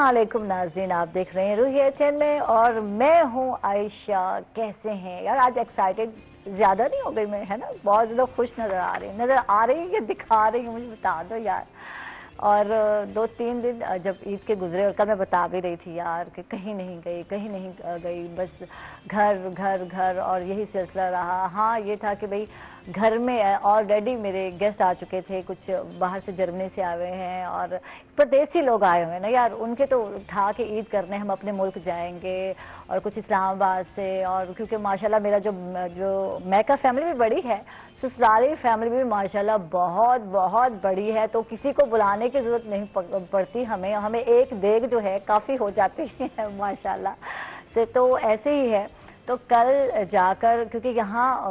अस्सलाम वालेकुम नाज़रीन, आप देख रहे हैं रूही एचएन में और मैं हूं आयशा। कैसे हैं यार? आज एक्साइटेड ज्यादा नहीं हो गई मैं, है ना? बहुत ज्यादा खुश नजर आ रही है कि दिखा रही हूँ, मुझे बता दो यार। और 2-3 दिन जब ईद के गुजरे और कल मैं बता भी रही थी यार कि कहीं नहीं गई, बस घर घर घर और यही सिलसिला रहा। हाँ, ये था कि भाई घर में ऑलरेडी मेरे गेस्ट आ चुके थे, कुछ बाहर से जर्मनी से आए हुए हैं और परदेसी लोग आए हुए हैं ना यार। उनके तो था कि ईद करने हम अपने मुल्क जाएंगे और कुछ इस्लामाबाद से, और क्योंकि माशाल्लाह मेरा जो मैका फैमिली भी बड़ी है, ससुराली फैमिली भी माशाल्लाह बहुत बहुत बड़ी है, तो किसी को बुलाने की जरूरत नहीं पड़ती हमें एक देग जो है काफ़ी हो जाती है माशाल्लाह से। तो ऐसे ही है। तो कल जाकर, क्योंकि यहाँ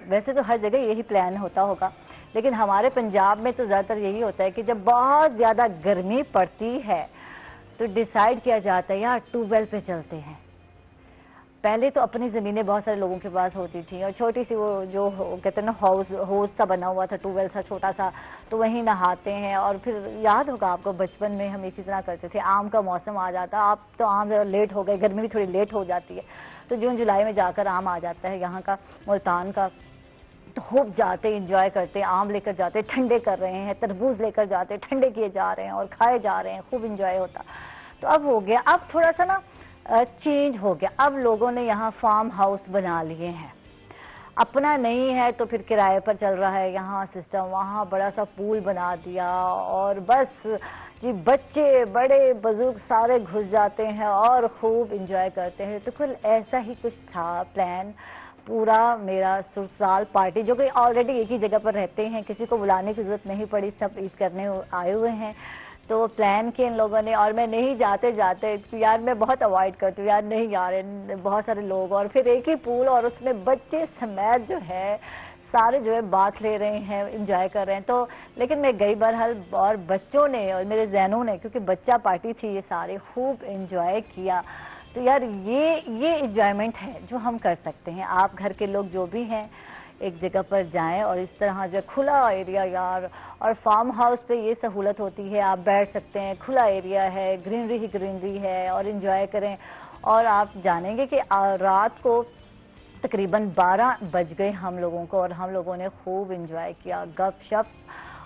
वैसे तो हर जगह यही प्लान होता होगा, लेकिन हमारे पंजाब में तो ज़्यादातर यही होता है कि जब बहुत ज़्यादा गर्मी पड़ती है तो डिसाइड किया जाता है यार ट्यूबवेल पे चलते हैं। पहले तो अपनी ज़मीनें बहुत सारे लोगों के पास होती थी और छोटी सी वो जो कहते हैं ना हाउस सा बना हुआ था, ट्यूबवेल सा छोटा सा, तो वहीं नहाते हैं। और फिर याद होगा आपको बचपन में हम इसी तरह करते थे। आम का मौसम आ जाता, आप तो आम ज़रा लेट हो गए, गर्मी भी थोड़ी लेट हो जाती है, तो जून जुलाई में जाकर आम आ जाता है यहाँ का, मुल्तान का। तो खूब जाते, इंजॉय करते, आम लेकर जाते, ठंडे कर रहे हैं, तरबूज लेकर जाते, ठंडे किए जा रहे हैं और खाए जा रहे हैं, खूब इंजॉय होता। तो अब हो गया, अब थोड़ा सा ना चेंज हो गया। अब लोगों ने यहाँ फार्म हाउस बना लिए हैं, अपना नहीं है तो फिर किराए पर चल रहा है यहाँ सिस्टम। वहाँ बड़ा सा पूल बना दिया और बस जी बच्चे बड़े बुजुर्ग सारे घुस जाते हैं और खूब इंजॉय करते हैं। तो कुल ऐसा ही कुछ था प्लान। पूरा मेरा ससुराल पार्टी, जो कि ऑलरेडी एक ही जगह पर रहते हैं, किसी को बुलाने की जरूरत नहीं पड़ी, सब ईद करने आए हुए हैं, तो प्लान किए इन लोगों ने। और मैं नहीं जाते यार, मैं बहुत अवॉइड करती हूँ यार, नहीं यार बहुत सारे लोग और फिर एक ही पूल और उसमें बच्चे समेत जो है सारे जो है बात ले रहे हैं, इंजॉय कर रहे हैं। तो लेकिन मैं गई बहरहाल, और बच्चों ने और मेरे जहनों ने, क्योंकि बच्चा पार्टी थी, ये सारे खूब इंजॉय किया। तो यार ये इंजॉयमेंट है जो हम कर सकते हैं। आप घर के लोग जो भी हैं एक जगह पर जाएं और इस तरह जो खुला एरिया यार, और फार्म हाउस पे ये सहूलत होती है, आप बैठ सकते हैं, खुला एरिया है, ग्रीनरी ही ग्रीनरी है, और इंजॉय करें। और आप जानेंगे कि रात को तकरीबन 12 बज गए हम लोगों को, और हम लोगों ने खूब इंजॉय किया, गपशप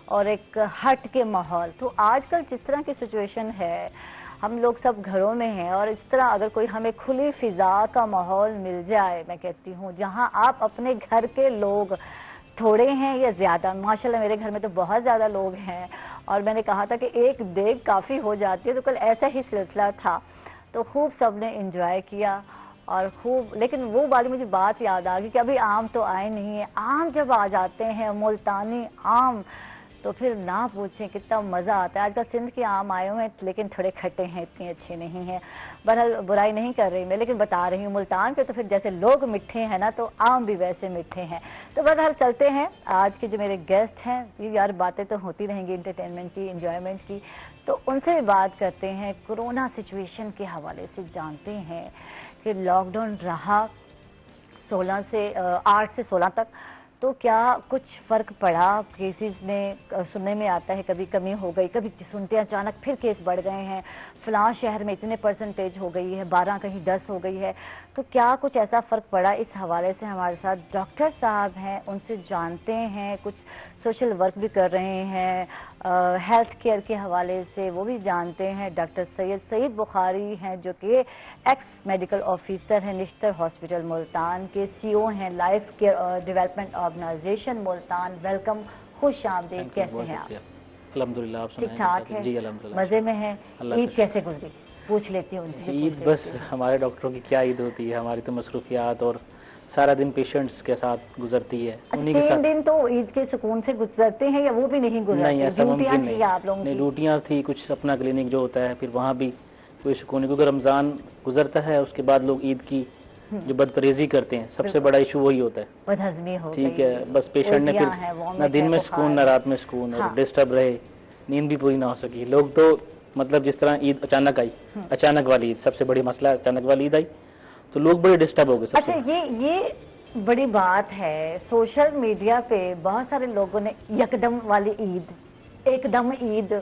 और एक हट के माहौल। तो आजकल जिस तरह की सिचुएशन है, हम लोग सब घरों में हैं, और इस तरह अगर कोई हमें खुली फिजा का माहौल मिल जाए, मैं कहती हूँ जहां आप अपने घर के लोग थोड़े हैं या ज्यादा, माशाल्लाह मेरे घर में तो बहुत ज्यादा लोग हैं, और मैंने कहा था कि एक देग काफी हो जाती है, तो कल ऐसा ही सिलसिला था। तो खूब सबने एंजॉय किया और खूब, लेकिन वो वाली मुझे बात याद आ गई कि अभी आम तो आए नहीं है। आम जब आ जाते हैं, मुल्तानी आम, तो फिर ना पूछें कितना मज़ा आता है। आजकल सिंध के आम आए हुए हैं, लेकिन थोड़े खट्टे हैं, इतने अच्छे नहीं हैं। बहरहाल बुराई नहीं कर रही मैं, लेकिन बता रही हूँ मुल्तान के तो फिर जैसे लोग मिठे हैं ना, तो आम भी वैसे मिठे हैं। तो बहरहाल चलते हैं, आज के जो मेरे गेस्ट हैं, ये यार बातें तो होती रहेंगी इंटरटेनमेंट की, इंजॉयमेंट की, तो उनसे भी बात करते हैं। कोरोना सिचुएशन के हवाले से जानते हैं कि लॉकडाउन रहा 8 से 16 तक, तो क्या कुछ फर्क पड़ा? केसेस में सुनने में आता है कभी कमी हो गई, कभी सुनते हैं अचानक फिर केस बढ़ गए हैं, फलां शहर में इतने परसेंटेज हो गई है, 12 कहीं 10 हो गई है। तो क्या कुछ ऐसा फर्क पड़ा? इस हवाले से हमारे साथ डॉक्टर साहब हैं, उनसे जानते हैं, कुछ सोशल वर्क भी कर रहे हैं, हेल्थ केयर के हवाले से वो भी जानते हैं। डॉक्टर सईद बुखारी हैं, जो कि एक्स मेडिकल ऑफिसर हैं निश्तर हॉस्पिटल मुल्तान के, सीईओ हैं life care development organisation Multan. Welcome, खुश आमदीद। कैसे हैं आप? अल्हम्दुलिल्लाह, आप ठीक ठाक है? जी अल्हम्दुलिल्लाह, मजे में हैं? ईद कैसे गुजरी पूछ लेती हूँ उनसे। ईद बस हमारे डॉक्टरों की क्या ईद होती है, हमारी तो मसरूफियात और सारा दिन पेशेंट्स के साथ गुजरती है। उन्हीं के साथ 3 दिन तो ईद के सुकून से गुजरते हैं या वो भी नहीं गुजरते? नहीं, ऐसा मुमकिन नहीं। आप लोगों की ड्यूटियाँ थी, कुछ अपना क्लिनिक जो होता है, फिर वहाँ भी कोई सुकून नहीं, क्योंकि रमज़ान गुजरता है, उसके बाद लोग ईद की जो बदपरहेजी करते हैं, सबसे बड़ा इशू वही होता है, बदहजमी हो गई। ठीक है, बस पेशेंट ने फिर ना दिन में सुकून, ना रात में सुकून, और डिस्टर्ब रहे, नींद भी पूरी ना हो सकी। लोग तो मतलब जिस तरह ईद अचानक आई, अचानक वाली ईद सबसे बड़ी मसला, अचानक वाली ईद आई तो लोग बड़े डिस्टर्ब हो गए। अच्छा, ये बड़ी बात है। सोशल मीडिया पे बहुत सारे लोगों ने यकदम वाली ईद, एकदम ईद,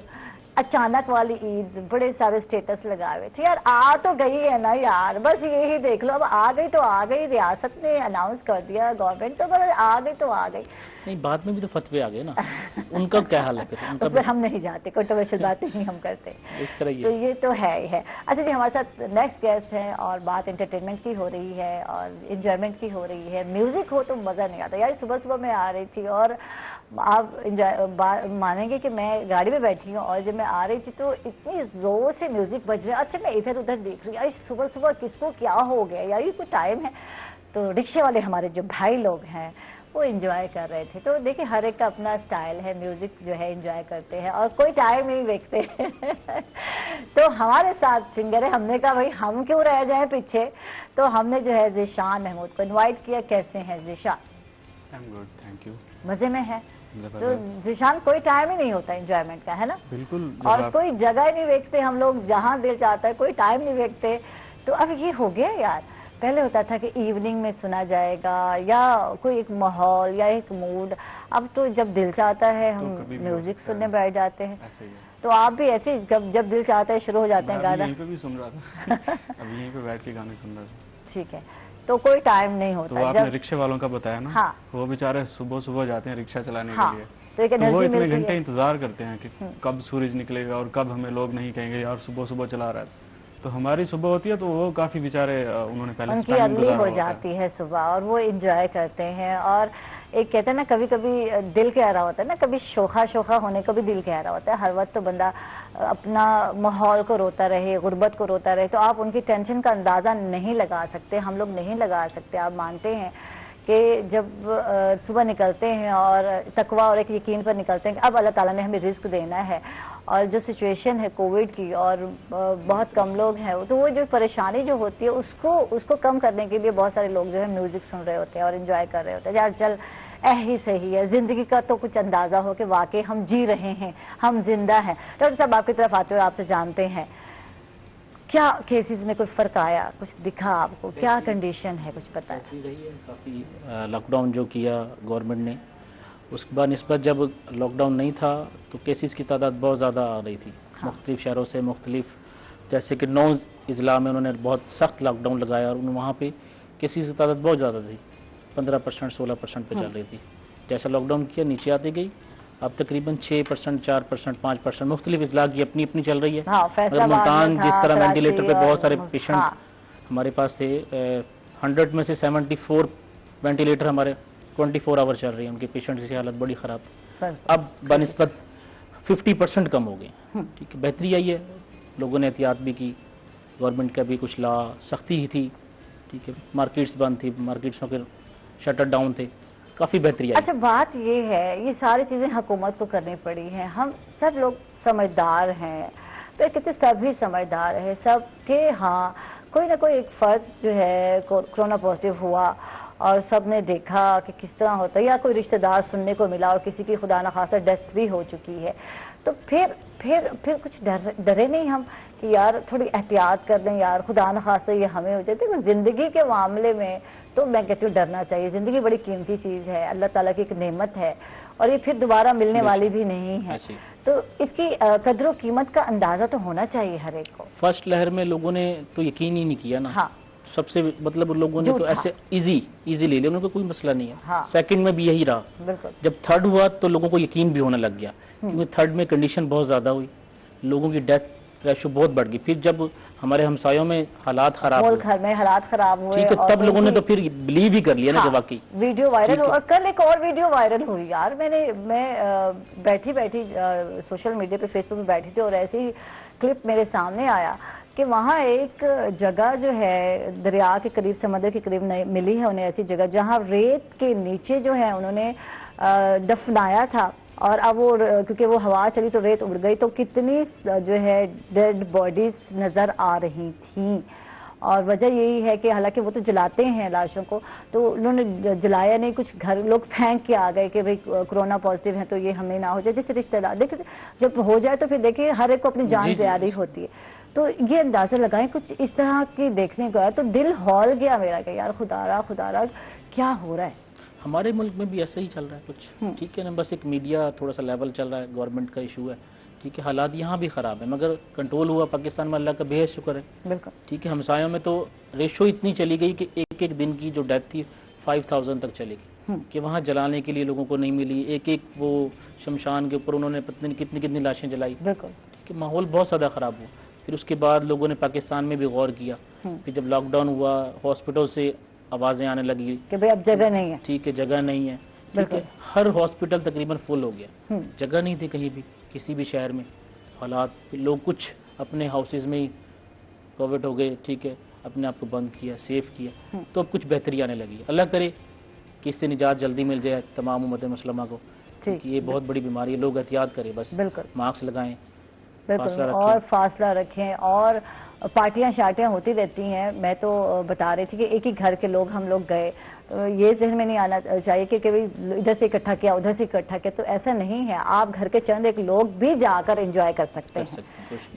अचानक वाली ईद, बड़े सारे स्टेटस लगाए हुए थे यार, आ तो गई है ना यार, बस यही देख लो, अब आ गई तो आ गई, रियासत ने अनाउंस कर दिया, गवर्नमेंट तो बस आ गई तो आ गई। नहीं, बाद में भी तो फतवे आ गए ना, उनका क्या हाल है फिर? उनका फिर हम नहीं जाते, कंट्रोवर्शियल बातें नहीं हम करते, इस तरह तो ये तो है ही है। अच्छा जी, हमारे साथ नेक्स्ट गेस्ट हैं और बात एंटरटेनमेंट की हो रही है और इंजॉयमेंट की हो रही है। म्यूजिक हो तो मजा नहीं आता यार। सुबह सुबह मैं आ रही थी और आप मानेंगे कि मैं गाड़ी में बैठी हूँ और जब मैं आ रही थी तो इतनी जोर से म्यूजिक बज रहा है। अच्छा, मैं इधर उधर देख रही हूँ यार, सुबह सुबह किसको क्या हो गया यार, ये कोई टाइम है? तो रिक्शे वाले हमारे जो भाई लोग हैं वो एंजॉय कर रहे थे। तो देखिए, हर एक का अपना स्टाइल है, म्यूजिक जो है एंजॉय करते हैं और कोई टाइम नहीं देखते। तो हमारे साथ सिंगर है, हमने कहा भाई हम क्यों रह जाए पीछे, तो हमने जो है ज़ीशान महमूद को इनवाइट किया। कैसे हैं Zeeshan? I am good, thank you. मजे में है? तो ज़ीशान, कोई टाइम ही नहीं होता एंजॉयमेंट का, है ना? बिल्कुल। और कोई जगह ही नहीं देखते हम लोग, जहाँ दिल चाहता है, कोई टाइम नहीं देखते। तो अब ये हो गया यार, पहले होता था कि इवनिंग में सुना जाएगा या कोई एक माहौल या एक मूड, अब तो जब दिल चाहता है हम म्यूजिक सुनने बैठ जाते हैं। तो आप भी ऐसे जब दिल चाहता है शुरू हो जाते हैं गाना? यहीं पे भी सुन रहा था। अभी यहीं पे बैठ के गाने सुन रहा था। ठीक है, तो कोई टाइम नहीं होता। तो आपने रिक्शे वालों का बताया ना? हाँ। वो बेचारे सुबह सुबह जाते हैं रिक्शा चलाने के लिए, तो वो इतने घंटे इंतजार करते हैं कि कब सूरज निकलेगा और कब हमें लोग नहीं कहेंगे यार सुबह सुबह चला रहा है। तो हमारी सुबह होती है तो वो काफी बेचारे, उन्होंने पहले उनकी अर्ली हो जाती है सुबह और वो एंजॉय करते हैं। और एक कहते हैं ना, कभी कभी दिल कह रहा होता है ना, कभी शोखा शोखा होने को भी दिल कह रहा होता है। हर वक्त तो बंदा अपना माहौल को रोता रहे, गुर्बत को रोता रहे, तो आप उनकी टेंशन का अंदाजा नहीं लगा सकते, हम लोग नहीं लगा सकते। आप मानते हैं कि जब सुबह निकलते हैं और तकवा और एक यकीन पर निकलते हैं कि अब अल्लाह ताला ने हमें रिस्क देना है, और जो सिचुएशन है कोविड की और बहुत कम लोग हैं, तो वो जो परेशानी जो होती है उसको कम करने के लिए बहुत सारे लोग जो है म्यूजिक सुन रहे होते हैं और एंजॉय कर रहे होते हैं। यार चल ही सही है, जिंदगी का तो कुछ अंदाजा हो कि वाकई हम जी रहे हैं, हम जिंदा हैं। डॉक्टर साहब, आपकी तरफ आते हुए आपसे जानते हैं, क्या केसेस में कोई फर्क आया, कुछ दिखा आपको, क्या कंडीशन है, कुछ पता है? काफी लॉकडाउन जो किया गवर्नमेंट ने, उसके बाद निस्बत जब लॉकडाउन नहीं था तो केसेस की तादाद बहुत ज़्यादा आ रही थी। हाँ। मुख्तलिफ शहरों से मुख्तलिफ, जैसे कि 9 अजला में उन्होंने बहुत सख्त लॉकडाउन लगाया और वहाँ पे केसेस की तादाद बहुत ज़्यादा थी, 15% 16% पे चल रही थी। जैसा लॉकडाउन किया नीचे आती गई, अब तकरीबन 6%, 4%, 5% मुख्तलिफ अजला की अपनी अपनी चल रही है। मतलब मुल्तान जिस तरह वेंटिलेटर पे बहुत सारे पेशेंट हमारे पास थे, 100 में से 74 वेंटिलेटर हमारे 24 आवर चल रही है, उनके पेशेंट की हालत बड़ी ख़राब। अब बनिस्बत 50% कम हो गए। ठीक है, बेहतरी आई है, लोगों ने एहतियात भी की, गवर्नमेंट का भी कुछ ला सख्ती ही थी। ठीक है, मार्केट्स बंद थी, मार्केट्सों के शटर डाउन थे, काफ़ी बेहतरी आई। अच्छा, बात ये है, ये सारी चीज़ें हुकूमत को करनी पड़ी हैं, हम सब लोग समझदार हैं, तो कहते सभी समझदार है सब के, हाँ कोई ना कोई एक फर्द जो है कोरोना पॉजिटिव हुआ और सब ने देखा कि किस तरह होता है, या कोई रिश्तेदार सुनने को मिला और किसी की खुदा न खासा डेथ भी हो चुकी है, तो फिर कुछ डरे नहीं हम कि यार थोड़ी एहतियात कर लें यार, खुदा न खासा ये हमें हो जाए। देखो, जिंदगी के मामले में तो मैं कहती हूँ डरना चाहिए, जिंदगी बड़ी कीमती चीज़ है, अल्लाह ताला की एक नेमत है और ये फिर दोबारा मिलने वाली भी नहीं है, तो इसकी कदर कीमत का अंदाजा तो होना चाहिए हर एक को। फर्स्ट लहर में लोगों ने तो यकीन ही नहीं किया ना। हाँ, सबसे मतलब लोगों ने तो ऐसे इजी ले लिया, उनको कोई मसला नहीं है। हाँ। सेकंड में भी यही रहा। बिल्कुल। जब थर्ड हुआ तो लोगों को यकीन भी होने लग गया, क्योंकि थर्ड में कंडीशन बहुत ज्यादा हुई, लोगों की डेथ रेशो बहुत बढ़ गई। फिर जब हमारे हमसायों में हालात खराब हुए, घर में हालात खराब हुए, ठीक है, तब लोगों ने तो फिर बिलीव ही कर लिया ना कि वाकई वीडियो वायरल हो। और कल एक और वीडियो वायरल हुई यार, मैं बैठी सोशल मीडिया पे, फेसबुक पे बैठी थी और ऐसी ही क्लिप मेरे सामने आया कि वहाँ एक जगह जो है दरिया के करीब, समंदर के करीब मिली है उन्हें ऐसी जगह जहाँ रेत के नीचे जो है उन्होंने दफनाया था, और अब वो क्योंकि वो हवा चली तो रेत उड़ गई, तो कितनी जो है डेड बॉडीज नजर आ रही थी। और वजह यही है कि हालांकि वो तो जलाते हैं लाशों को, तो उन्होंने जलाया नहीं, कुछ घर लोग फेंक के आ गए कि भाई कोरोना पॉजिटिव है तो ये हमें ना हो जाए। जैसे रिश्तेदार देखिए जब हो जाए तो फिर देखिए हर एक को अपनी जान तैयारी होती है, तो ये अंदाजा लगाएं कुछ इस तरह की देखने को आया तो दिल हौल गया मेरा कि यार खुदारा क्या हो रहा है। हमारे मुल्क में भी ऐसा ही चल रहा है कुछ, ठीक है ना, बस एक मीडिया थोड़ा सा लेवल चल रहा है, गवर्नमेंट का इशू है, ٹھیک ہے حالات یہاں بھی خراب ہیں مگر کنٹرول ہوا پاکستان میں, اللہ کا بے حد شکر ہے. بالکل ٹھیک ہے ہمسایوں میں تو ریشو اتنی چلی گئی کہ ایک دن کی جو ڈیتھ تھی 5000 تک چلے گی کہ وہاں جلانے کے لیے لوگوں کو نہیں ملی. ایک وہ شمشان کے اوپر انہوں نے پتہ نہیں کتنی لاشیں جلائی. بالکل کہ ماحول بہت زیادہ خراب ہوا. پھر اس کے بعد لوگوں نے پاکستان میں بھی غور کیا کہ جب لاک ڈاؤن ہوا ہاسپٹل سے آوازیں آنے لگی کہ بھئی اب جگہ نہیں ہے. ٹھیک ہے جگہ نہیں ہے. ٹھیک ہے ہر ہاسپٹل تقریباً فل ہو گیا, جگہ نہیں تھی کہیں بھی کسی بھی شہر میں. حالات لوگ کچھ اپنے ہاؤسز میں ہی کووڈ ہو گئے. ٹھیک ہے اپنے آپ کو بند کیا سیف کیا تو اب کچھ بہتری آنے لگی. اللہ کرے کہ اس سے نجات جلدی مل جائے تمام امت مسلمہ کو. یہ بہت بڑی بیماری ہے, لوگ احتیاط کریں بس. بالکل ماسک لگائیں بالکل اور فاصلہ رکھیں. اور پارٹیاں شارٹیاں ہوتی رہتی ہیں. میں تو بتا رہی تھی کہ ایک ہی گھر کے لوگ ہم لوگ گئے, یہ ذہن میں نہیں آنا چاہیے کہ کبھی ادھر سے اکٹھا کیا ادھر سے اکٹھا کیا, تو ایسا نہیں ہے. آپ گھر کے چند ایک لوگ بھی جا کر انجوائے کر سکتے ہیں.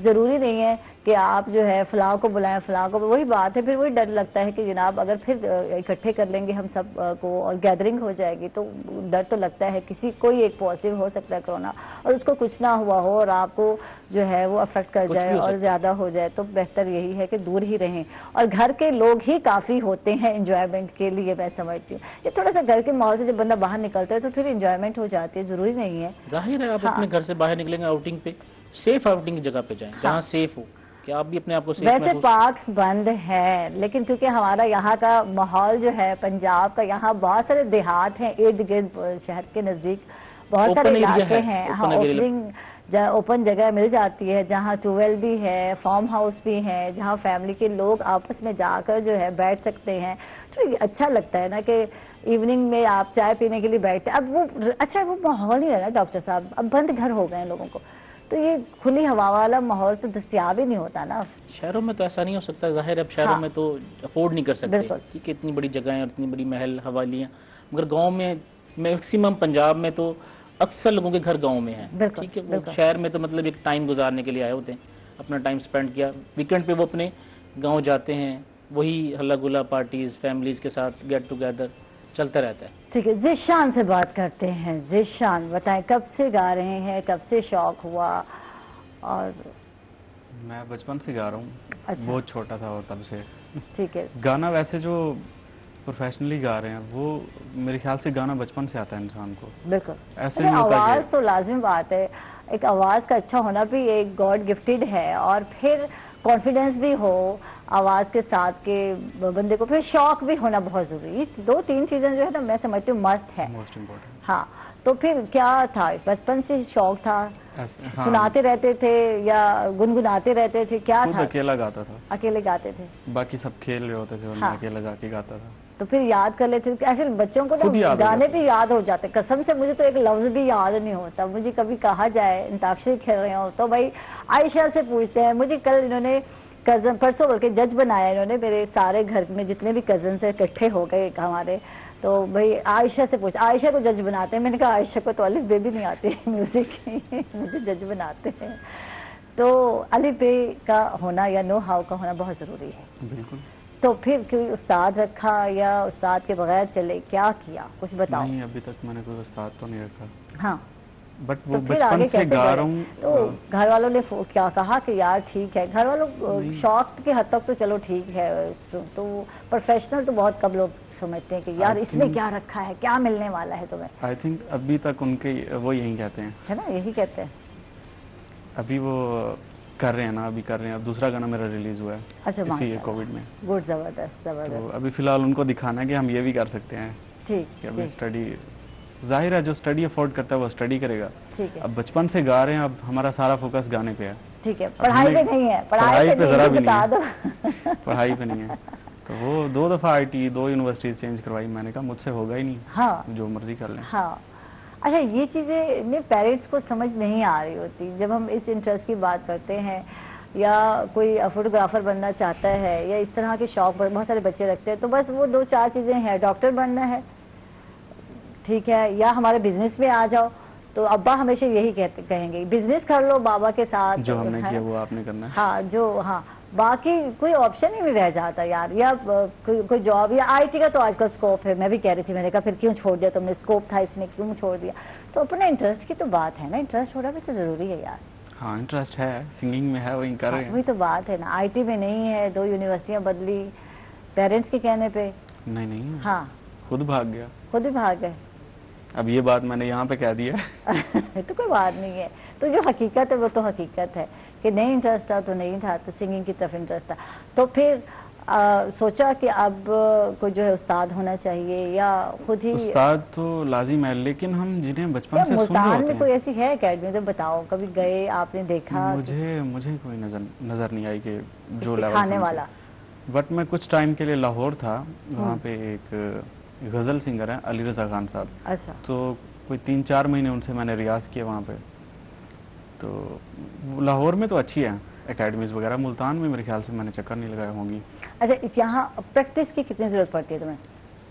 ضروری نہیں ہے کہ آپ جو ہے فلاں کو بلائیں فلاں کو. وہی بات ہے پھر وہی ڈر لگتا ہے کہ جناب اگر پھر اکٹھے کر لیں گے ہم سب کو اور گیدرنگ ہو جائے گی تو ڈر تو لگتا ہے کسی کوئی ایک پازیٹیو ہو سکتا ہے کرونا اور اس کو کچھ نہ ہوا ہو اور آپ کو جو ہے وہ افیکٹ کر جائے اور زیادہ ہو جائے. تو بہتر یہی ہے کہ دور ہی رہیں اور گھر کے لوگ ہی کافی ہوتے ہیں انجوائمنٹ کے لیے. میں سمجھتی ہوں یہ تھوڑا سا گھر کے ماحول سے جب بندہ باہر نکلتا ہے تو پھر انجوائمنٹ ہو جاتی ہے. ضروری نہیں ہے ظاہر ہے آپ اپنے گھر سے باہر نکلیں گے آؤٹنگ پہ سیف آؤٹنگ کی جگہ پہ جائیں جہاں سیف ہو کہ آپ بھی اپنے آپ کو سیف. ویسے پارکس بند ہیں لیکن کیونکہ ہمارا یہاں کا ماحول جو ہے پنجاب کا, یہاں بہت سارے دیہات ہیں ارد گرد شہر کے نزدیک بہت سارے علاقے ہیں. ہاں اوپن جگہ مل جاتی ہے جہاں ٹویل بھی ہے, فارم ہاؤس بھی ہے جہاں فیملی کے لوگ آپس میں جا کر جو ہے بیٹھ سکتے ہیں. تو اچھا لگتا ہے نا کہ ایوننگ میں آپ چائے پینے کے لیے بیٹھتے. اب وہ اچھا وہ ماحول نہیں رہا ڈاکٹر صاحب, اب بند گھر ہو گئے ہیں لوگوں کو تو یہ کھلی ہوا والا ماحول تو دستیاب ہی نہیں ہوتا نا. شہروں میں تو ایسا نہیں ہو سکتا ظاہر ہے. اب شہروں میں تو افورڈ نہیں کر سکتے ٹھیک ہے اتنی بڑی جگہیں اور اتنی بڑی محل حوالیاں. مگر گاؤں میں میکسیمم پنجاب میں تو اکثر لوگوں کے گھر گاؤں میں ہیں. ٹھیک ہے شہر میں تو مطلب ایک ٹائم گزارنے کے لیے آئے ہوتے ہیں, اپنا ٹائم سپینڈ کیا, ویکینڈ پہ وہ اپنے گاؤں جاتے ہیں, وہی ہلا گلا پارٹیز فیملیز کے ساتھ گیٹ ٹوگیدر چلتا رہتا ہے. ٹھیک ہے ذیشان سے بات کرتے ہیں. ذیشان بتائیں کب سے گا رہے ہیں, کب سے شوق ہوا؟ اور میں بچپن سے گا رہا ہوں, بہت چھوٹا تھا اور تب سے. ٹھیک ہے گانا ویسے جو پروفیشنلی گا رہے ہیں وہ میرے خیال سے گانا بچپن سے آتا ہے انسان کو. بالکل ایسے نہیں ہوتا. آواز تو لازمی بات ہے, ایک آواز کا اچھا ہونا بھی ایک گاڈ گفٹیڈ ہے اور پھر کانفیڈنس بھی ہو آواز کے ساتھ کے بندے کو, پھر شوق بھی ہونا بہت ضروری. 2-3 چیزیں جو ہے نا میں سمجھتی ہوں مسٹ ہے. Most important. ہاں تو پھر کیا تھا بچپن سے شوق تھا, سناتے رہتے تھے یا گنگناتے رہتے تھے, کیا تھا؟ اکیلا گاتا تھا. اکیلے گاتے تھے, باقی سب کھیل رہے ہوتے تھے اور میں اکیلا گا کے گاتا تھا. تو پھر یاد کر لیتے تھے. ایسے بچوں کو نا گانے بھی یاد ہو جاتے. قسم سے مجھے تو ایک لفظ بھی یاد نہیں ہوتا. مجھے کبھی کہا جائے انتاکشری کھیل رہے ہوں تو بھائی عائشہ سے پوچھتے ہیں. مجھے کل انہوں نے کزن پرسوں بول کے جج بنایا انہوں نے, میرے سارے گھر میں جتنے بھی کزنس ہیں اکٹھے ہو گئے ہمارے, تو بھائی عائشہ سے پوچھ, عائشہ کو جج بناتے ہیں. میں نے کہا عائشہ کو تو الف بے بھی نہیں آتی میوزک کی, مجھے جج بناتے ہیں. تو الف بے کا ہونا یا نو ہاؤ کا ہونا بہت ضروری ہے. بالکل. تو پھر کوئی استاد رکھا یا استاد کے بغیر چلے, کیا کیا کچھ بتاؤ؟ نہیں ابھی تک میں نے کوئی استاد تو نہیں رکھا. ہاں بٹ وہ بچپن سے گا رہا ہوں. تو گھر والوں نے کیا کہا کہ یار ٹھیک ہے, گھر والوں شوق کے حد تک تو چلو ٹھیک ہے, تو پروفیشنل تو بہت کم لوگ سمجھتے ہیں کہ یار اس میں کیا رکھا ہے, کیا ملنے والا ہے تمہیں. آئی تھنک ابھی تک ان کے وہ یہی کہتے ہیں, ہے نا, یہی کہتے ہیں. ابھی وہ کر رہے ہیں نا, ابھی کر رہے ہیں. اب دوسرا گانا میرا ریلیز ہوا ہے. اچھا اسی کووڈ میں. گڈ, زبردست زبردست. ابھی فی الحال ان کو دکھانا ہے کہ ہم یہ بھی کر سکتے ہیں. ٹھیک. ابھی اسٹڈی ظاہر ہے جو اسٹڈی افورڈ کرتا ہے وہ اسٹڈی کرے گا. ٹھیک ہے. اب بچپن سے گا رہے ہیں, اب ہمارا سارا فوکس گانے پہ ہے. ٹھیک ہے, پڑھائی پہ نہیں ہے. پڑھائی پہ ذرا بھی نہیں ہے. پڑھائی پہ نہیں ہے. تو وہ 2 دفعہ IIT 2 یونیورسٹیز چینج کروائی. میں نے کہا مجھ سے ہوگا ہی نہیں. ہاں جو مرضی کر لیں. ہاں اچھا یہ چیزیں پیرنٹس کو سمجھ نہیں آ رہی ہوتی. جب ہم اس انٹرسٹ کی بات کرتے ہیں یا کوئی فوٹوگرافر بننا چاہتا ہے یا اس طرح کے شوق بہت سارے بچے رکھتے ہیں, تو بس وہ 2-4 چیزیں ہیں. ڈاکٹر بننا ہے, ٹھیک ہے, یا ہمارے بزنس میں آ جاؤ. تو ابا ہمیشہ یہی کہیں گے بزنس کر لو بابا کے ساتھ, جو ہم نے کیا وہ آپ نے کرنا ہے. ہاں ہاں باقی کوئی آپشن ہی نہیں رہ جاتا یار. یا کوئی جاب یا IIT کا تو آج کل اسکوپ ہے. میں بھی کہہ رہی تھی, میں نے کہا پھر کیوں چھوڑ دیا تم نے, اسکوپ تھا اس میں کیوں چھوڑ دیا. تو اپنے انٹرسٹ کی تو بات ہے نا, انٹرسٹ ہونا بھی تو ضروری ہے یار. हाँ इंटरेस्ट है, सिंगिंग में है, वही कर रहे हैं। वही तो बात है ना, आईटी में नहीं है, 2 यूनिवर्सिटियां बदली पेरेंट्स के कहने पे। नहीं हाँ खुद भाग गया। खुद ही भाग गए। अब ये बात मैंने यहाँ पे कह दिया तो कोई बात नहीं है, तो जो हकीकत है वो तो हकीकत है कि नहीं इंटरेस्ट था तो नहीं था, तो सिंगिंग की तरफ इंटरेस्ट था। तो फिर सोचा कि अब कोई जो है उस्ताद होना चाहिए या खुद ही? उस्ताद तो लाजिम है, लेकिन हम जिन्हें बचपन से सुन रहे होते मुल्तान में हैं। कोई ऐसी है अकेडमी तो बताओ, कभी गए आपने देखा? मुझे कोई नजर नहीं आई कि जो सिखाने वाला। बट मैं कुछ टाइम के लिए लाहौर था, वहाँ पे एक गजल सिंगर है अली रजा खान साहब। अच्छा। तो कोई 3-4 महीने उनसे मैंने रियाज किया वहाँ पे। तो लाहौर में तो अच्छी है एकेडमीज वगैरह, मुल्तान में मेरे ख्याल से मैंने चक्कर नहीं लगाया होंगी। अच्छा, यहाँ प्रैक्टिस की कितनी जरूरत पड़ती है तुम्हें?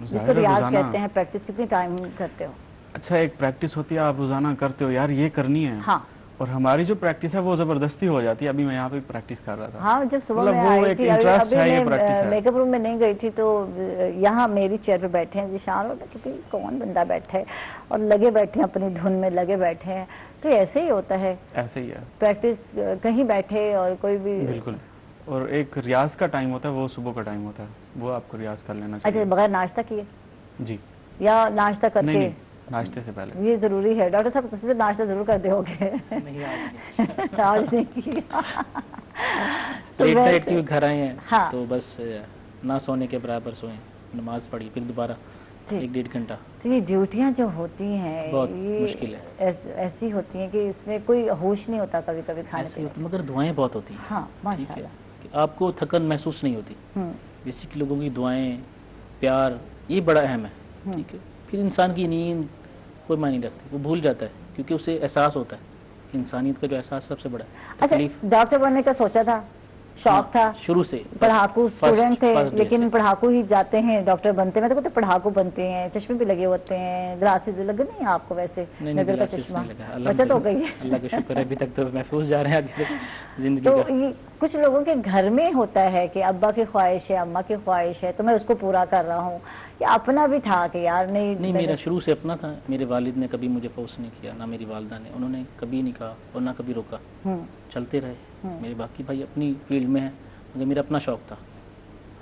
जिसको रियाज कहते हैं, प्रैक्टिस कितनी टाइम करते हो? अच्छा, एक प्रैक्टिस होती है, आप रोजाना करते हो, यार ये करनी है। हाँ। और हमारी जो प्रैक्टिस है वो जबरदस्ती हो जाती है। अभी मैं यहाँ पे प्रैक्टिस कर रहा था। हाँ, जब सुबह मतलब में वो आई एक थी, इंटरेस्ट है, ये प्रैक्टिस है। मेकअप रूम में नहीं गई थी तो यहाँ मेरी चेयर पे बैठे हैं जिशान, होता कि कौन बंदा बैठा है और लगे बैठे हैं, अपनी धुन में लगे बैठे हैं। तो ऐसे ही होता है, ऐसे ही है प्रैक्टिस, कहीं बैठे और कोई भी। बिल्कुल। और एक रियाज का टाइम होता है, वो सुबह का टाइम होता है, वो आपको रियाज कर लेना चाहिए। अच्छा, बगैर नाश्ता किए? जी। या नाश्ता करके? नहीं, नाश्ते से पहले। ये जरूरी है डॉक्टर साहब, तुम नाश्ता जरूर कर दे होगे। नहीं आज आज नहीं किया। लेट नाइट की घर आए हैं। हाँ। तो बस ना सोने के बराबर सोए, नमाज पढ़ी, फिर दोबारा 1-1.5 घंटा। तो ये ड्यूटियां जो होती हैं बहुत ये मुश्किल है, ऐसी होती हैं कि इसमें कोई होश नहीं होता कभी कभी खाने पीने। मगर दुआएं बहुत होती हैं। हाँ ठीक माशाल्लाह। है, कि आपको थकन महसूस नहीं होती। बेसिकली लोगों की दुआएं, प्यार, ये बड़ा अहम है। ठीक है, फिर इंसान की नींद कोई मायने नहीं रखती, वो भूल जाता है क्योंकि उसे एहसास होता है, इंसानियत का जो एहसास सबसे बड़ा है। अच्छा, डॉक्टर बनने का सोचा था, शौक था शुरू से? पढ़ाकू स्टूडेंट थे, लेकिन से। पढ़ाकू ही जाते हैं डॉक्टर बनते हैं। मैं तो कहते पढ़ाकू बनते हैं, चश्मे भी लगे होते हैं, ग्लासेस लगे नहीं आपको? वैसे नजर का चश्मा बचत हो गई है। अल्लाह का शुक्र है, अभी तक तो महफूज जा रहे हैं आगे जिंदगी तो का। ये कुछ लोगों के घर में होता है कि अब्बा की ख्वाहिश है, अम्मा की ख्वाहिश है, तो मैं उसको पूरा कर रहा हूँ, या अपना भी था कि यार नहीं? मेरा शुरू से अपना था। मेरे वालिद ने कभी मुझे फोर्स नहीं किया, ना मेरी वालदा ने, उन्होंने कभी नहीं कहा और ना कभी रोका, चलते रहे। मेरे बाकी भाई अपनी फील्ड में है, मगर मेरा अपना शौक था।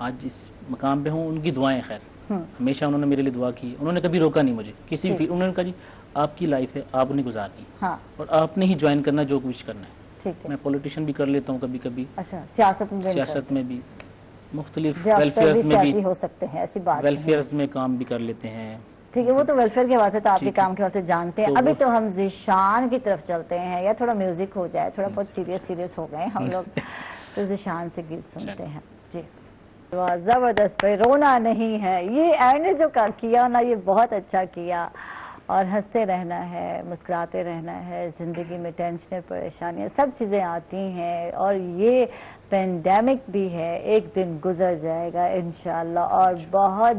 आज इस मकाम पे हूँ, उनकी दुआएं खैर, हमेशा उन्होंने मेरे लिए दुआ की, उन्होंने कभी रोका नहीं मुझे किसी भी। उन्होंने कहा जी आपकी लाइफ है, आप उन्हें गुजारनी है और आपने ही ज्वाइन करना जो कुछ करना है। मैं पॉलिटिशियन भी कर लेता हूँ कभी कभी। अच्छा, सियासत में भी, मुख्तलिफ वेलफेयर में भी हो सकते हैं, ऐसी बात। वेलफेयर में काम भी कर लेते हैं। ठीक है, वो तो वेलफेयर के हवाले से तो आपके काम के हवाले से जानते हैं। अभी तो हम ज़िशान की तरफ चलते हैं, या थोड़ा म्यूजिक हो जाए, थोड़ा बहुत सीरियस हो गए हम लोग, तो ज़िशान से गीत सुनते हैं जी। जबरदस्त भाई, रोना नहीं है, ये एंड जो किया ना, ये बहुत अच्छा किया। और हंसते रहना है, मुस्कुराते रहना है, ज़िंदगी में टेंशन परेशानियाँ सब चीज़ें आती हैं, और ये पेंडेमिक भी है, एक दिन गुजर जाएगा इंशाल्लाह, और बहुत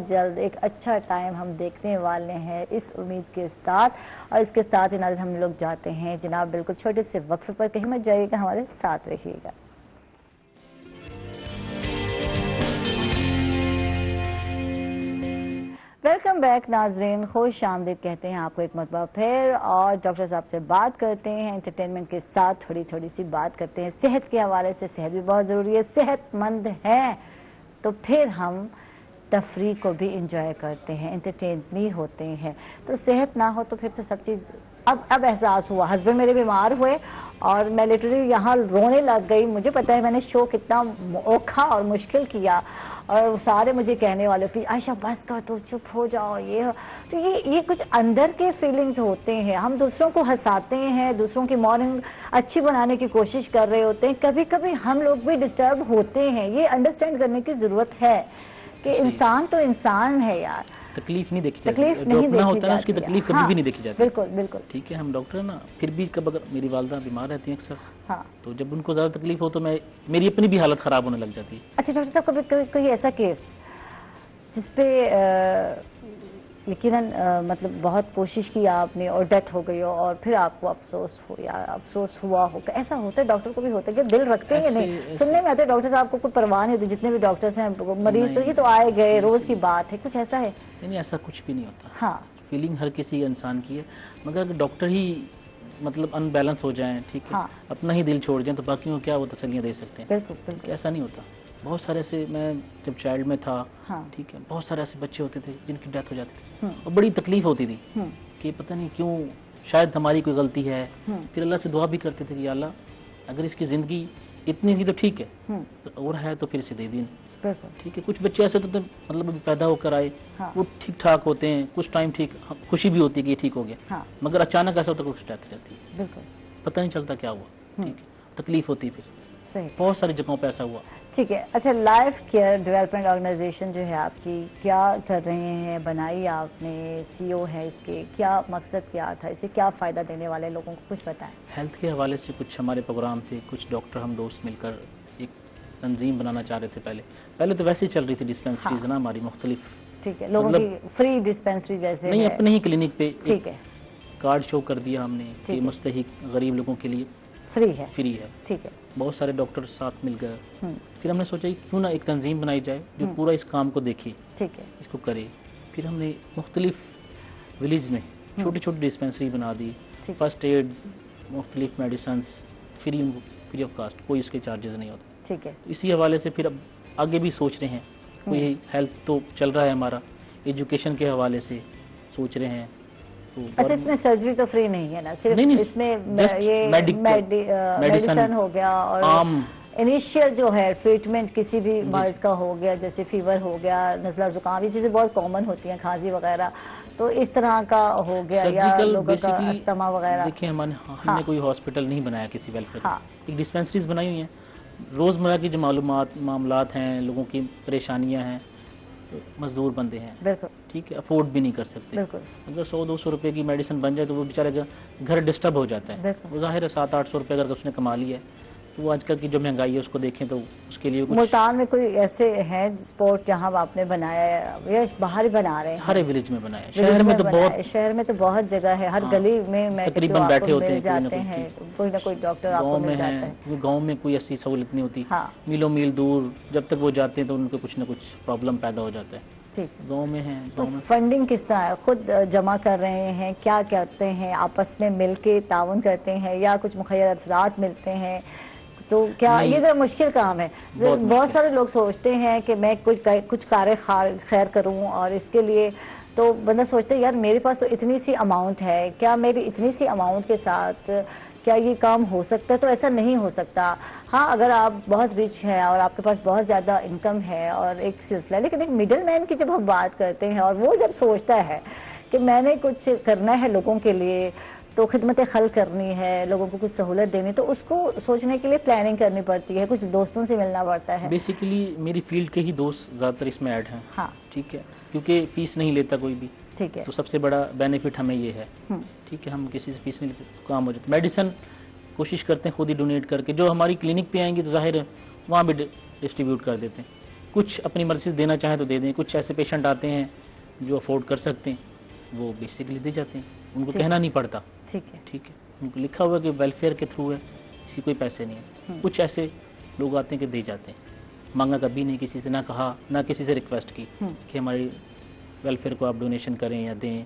जल्द एक अच्छा टाइम हम देखने वाले हैं इस उम्मीद के साथ। और इसके साथ ही नाज़रीन हम लोग जाते हैं जनाब बिल्कुल छोटे से वक्फे पर, कहीं मत जाइएगा, हमारे साथ रहिएगा। वेलकम बैक नाजरीन, खुश आमदीद कहते हैं आपको एक मरतबा फिर, और डॉक्टर साहब से बात करते हैं, एंटरटेनमेंट के साथ थोड़ी सी बात करते हैं सेहत के हवाले से। सेहत भी बहुत ज़रूरी है, सेहतमंद है तो फिर हम तफरीह को भी इंजॉय करते हैं, एंटरटेन भी होते हैं। तो सेहत ना हो तो फिर तो सब चीज़, अब एहसास हुआ। हस्बैंड मेरे बीमार हुए और मैं लिटरली यहाँ रोने लग गई। मुझे पता है मैंने शो कितना औखा और मुश्किल किया, और सारे मुझे कहने वाले कि आयशा बस कर, तो चुप हो जाओ, ये तो ये कुछ अंदर के फीलिंग्स होते हैं। हम दूसरों को हंसाते हैं, दूसरों की मॉर्निंग अच्छी बनाने की कोशिश कर रहे होते हैं, कभी कभी हम लोग भी डिस्टर्ब होते हैं। ये अंडरस्टैंड करने की जरूरत है कि इंसान तो इंसान है यार, तकलीफ नहीं देखी जाती, तकलीफ नहीं देखी होता है उसकी तकलीफ कभी भी नहीं देखी जाती। बिल्कुल ठीक है, हम डॉक्टर है ना, फिर भी कब अगर मेरी वालदा बीमार रहती हैं अक्सर, हाँ, तो जब उनको ज्यादा तकलीफ हो तो मेरी अपनी भी हालत खराब होने लग जाती है। अच्छा डॉक्टर साहब, कभी कोई ऐसा केस जिसपे यकीनन मतलब बहुत कोशिश की आपने और डेथ हो गई हो, और फिर आपको अफसोस हुआ हो, ऐसा होता है? डॉक्टर को भी होता है कि दिल रखते हैं नहीं? सुनने में आते हैं डॉक्टर साहब को कोई परवाह नहीं होती, जितने भी डॉक्टर्स हैं, मरीज तो ये तो आए गए, रोज की बात है, कुछ ऐसा है? नहीं, ऐसा कुछ भी नहीं होता। हाँ, फीलिंग हर किसी इंसान की है, मगर अगर डॉक्टर ही मतलब अनबैलेंस हो जाएं, ठीक है, अपना ही दिल छोड़ जाएं, तो बाकियों को क्या वो तसल्लियां दे सकते हैं? बिल्कुल बिल्कुल। ऐसा नहीं होता। बहुत सारे ऐसे, मैं जब चाइल्ड में था, ठीक है, बहुत सारे ऐसे बच्चे होते थे जिनकी डेथ हो जाती थी और बड़ी तकलीफ होती थी कि पता नहीं क्यों, शायद हमारी कोई गलती है। फिर अल्लाह से दुआ भी करते थे कि या अल्लाह अगर इसकी जिंदगी इतनी थी तो ठीक है, और है तो फिर इसे दे दी। ठीक है, कुछ बच्चे ऐसे तो मतलब अभी पैदा होकर आए, वो ठीक ठाक होते हैं, कुछ टाइम ठीक, खुशी भी होती है कि ये ठीक हो गया, मगर अचानक ऐसा होता है कुछ डेथ रहती है, पता नहीं चलता क्या हुआ। ठीक है, तकलीफ होती है। फिर बहुत सारी जगहों पे ऐसा हुआ। ठीक है, अच्छा, लाइफ केयर डेवलपमेंट ऑर्गेनाइजेशन जो है आपकी, क्या कर रहे हैं, बनाई आपने, CEO है इसके, क्या मकसद क्या था, इससे क्या फ़ायदा देने वाले लोगों को कुछ बताएं। हेल्थ के हवाले से कुछ हमारे प्रोग्राम थे, कुछ डॉक्टर हम दोस्त मिलकर एक तंजीम बनाना चाह रहे थे। पहले तो वैसे ही चल रही थी डिस्पेंसरीज ना हमारी मुख्तलिफ। ठीक है, लोगों की फ्री डिस्पेंसरी जैसे नहीं, अपने ही क्लिनिक पे। ठीक है, कार्ड शो कर दिया हमने कि मुस्तहिक गरीब लोगों के लिए फ्री है। ठीक है, बहुत सारे डॉक्टर साथ मिल गए। फिर हमने सोचा क्यों ना एक तंजीम बनाई जाए जो पूरा इस काम को देखे, ठीक है, इसको करे। फिर हमने मुख्तलिफ विलेज में छोटी छोटी डिस्पेंसरी बना दी, फर्स्ट एड, मुख्तलिफ मेडिसिन फ्री ऑफ कास्ट, कोई इसके चार्जेस नहीं होते। ठीक है, इसी हवाले से फिर अब आगे भी सोच रहे हैं, कोई हेल्थ तो चल रहा है हमारा, एजुकेशन के हवाले से सोच रहे हैं। अच्छा, इसमें सर्जरी तो फ्री नहीं है ना, सिर्फ नहीं, इसमें ये मेडिसिन हो गया और इनिशियल जो है ट्रीटमेंट किसी भी मर्ज का हो गया, जैसे फीवर हो गया, नज़ला जुकाम, ये चीजें बहुत कॉमन होती हैं, खांसी वगैरह, तो इस तरह का हो गया, या लोगों का अस्थमा वगैरह। देखिए, हमने कोई हॉस्पिटल नहीं बनाया किसी वेलफेयर, एक डिस्पेंसरीज बनाई हुई है। रोजमर्रा की जो मामलात हैं, लोगों की परेशानियां हैं, मजदूर बंदे हैं, बिल्कुल, ठीक है, अफोर्ड भी नहीं कर सकते, बिल्कुल, अगर 100-200 रुपए की मेडिसिन बन जाए तो वो बेचारे घर डिस्टर्ब हो जाता है। वो जाहिर है 700-800 रुपए अगर उसने कमा लिया है, तो वो आजकल की जो महंगाई है उसको देखें तो उसके लिए। मुल्तान में कोई ऐसे हैं स्पॉट जहां आपने बनाया है या बाहर ही बना रहे हैं? सारे विलेज में बनाया है, शहर में तो बहुत जगह है, हर गली में तकरीबन बैठे होते हैं, कोई ना कोई डॉक्टर आपको मिल जाता है। गाँव में कोई ऐसी सहूलत नहीं होती, मीलों मील दूर जब तक वो जाते हैं तो उनको कुछ न कुछ प्रॉब्लम पैदा हो जाता है। गाँव में है, तो फंडिंग किस तरह है, खुद जमा कर रहे हैं, क्या करते हैं, आपस में मिलके ताउन करते हैं या कुछ मुखैर अफराद मिलते हैं? तो क्या ये तो मुश्किल काम है? बहुत सारे लोग सोचते हैं कि मैं कुछ कार्य खैर करूं और इसके लिए तो बंदा सोचता है यार मेरे पास तो इतनी सी अमाउंट है, क्या मेरी इतनी सी अमाउंट के साथ क्या ये काम हो सकता है? तो ऐसा नहीं हो सकता। हाँ, अगर आप बहुत रिच हैं और आपके पास बहुत ज़्यादा इनकम है और एक सिलसिला, लेकिन एक मिडिल मैन की जब हम बात करते हैं और वो जब सोचता है कि मैंने कुछ करना है लोगों के लिए, तो खिदमत खल करनी है, लोगों को कुछ सहूलत देनी, तो उसको सोचने के लिए प्लानिंग करनी पड़ती है, कुछ दोस्तों से मिलना पड़ता है। बेसिकली मेरी फील्ड के ही दोस्त ज़्यादातर इसमें ऐड हैं। हाँ, ठीक है, क्योंकि फीस नहीं लेता कोई भी, ठीक है, तो सबसे बड़ा बेनिफिट हमें ये है। ठीक है, हम किसी से फीस नहीं लेते, तो काम हो जाता है। मेडिसिन कोशिश करते हैं खुद ही डोनेट करके, जो हमारी क्लिनिक पे आएंगी तो जाहिर है वहाँ भी डिस्ट्रीब्यूट कर देते हैं। कुछ अपनी मर्जी से देना चाहें तो दे दें, कुछ ऐसे पेशेंट आते हैं जो अफोर्ड कर सकते हैं, वो बेसिकली दे जाते हैं, उनको कहना नहीं पड़ता। ठीक है, ठीक है, उनको लिखा हुआ है कि वेलफेयर के थ्रू है, किसी कोई पैसे नहीं है। कुछ ऐसे लोग आते हैं कि दे जाते हैं, मांगा कभी नहीं किसी से, ना कहा, ना किसी से रिक्वेस्ट की कि हमारी वेलफेयर को आप डोनेशन करें या दें,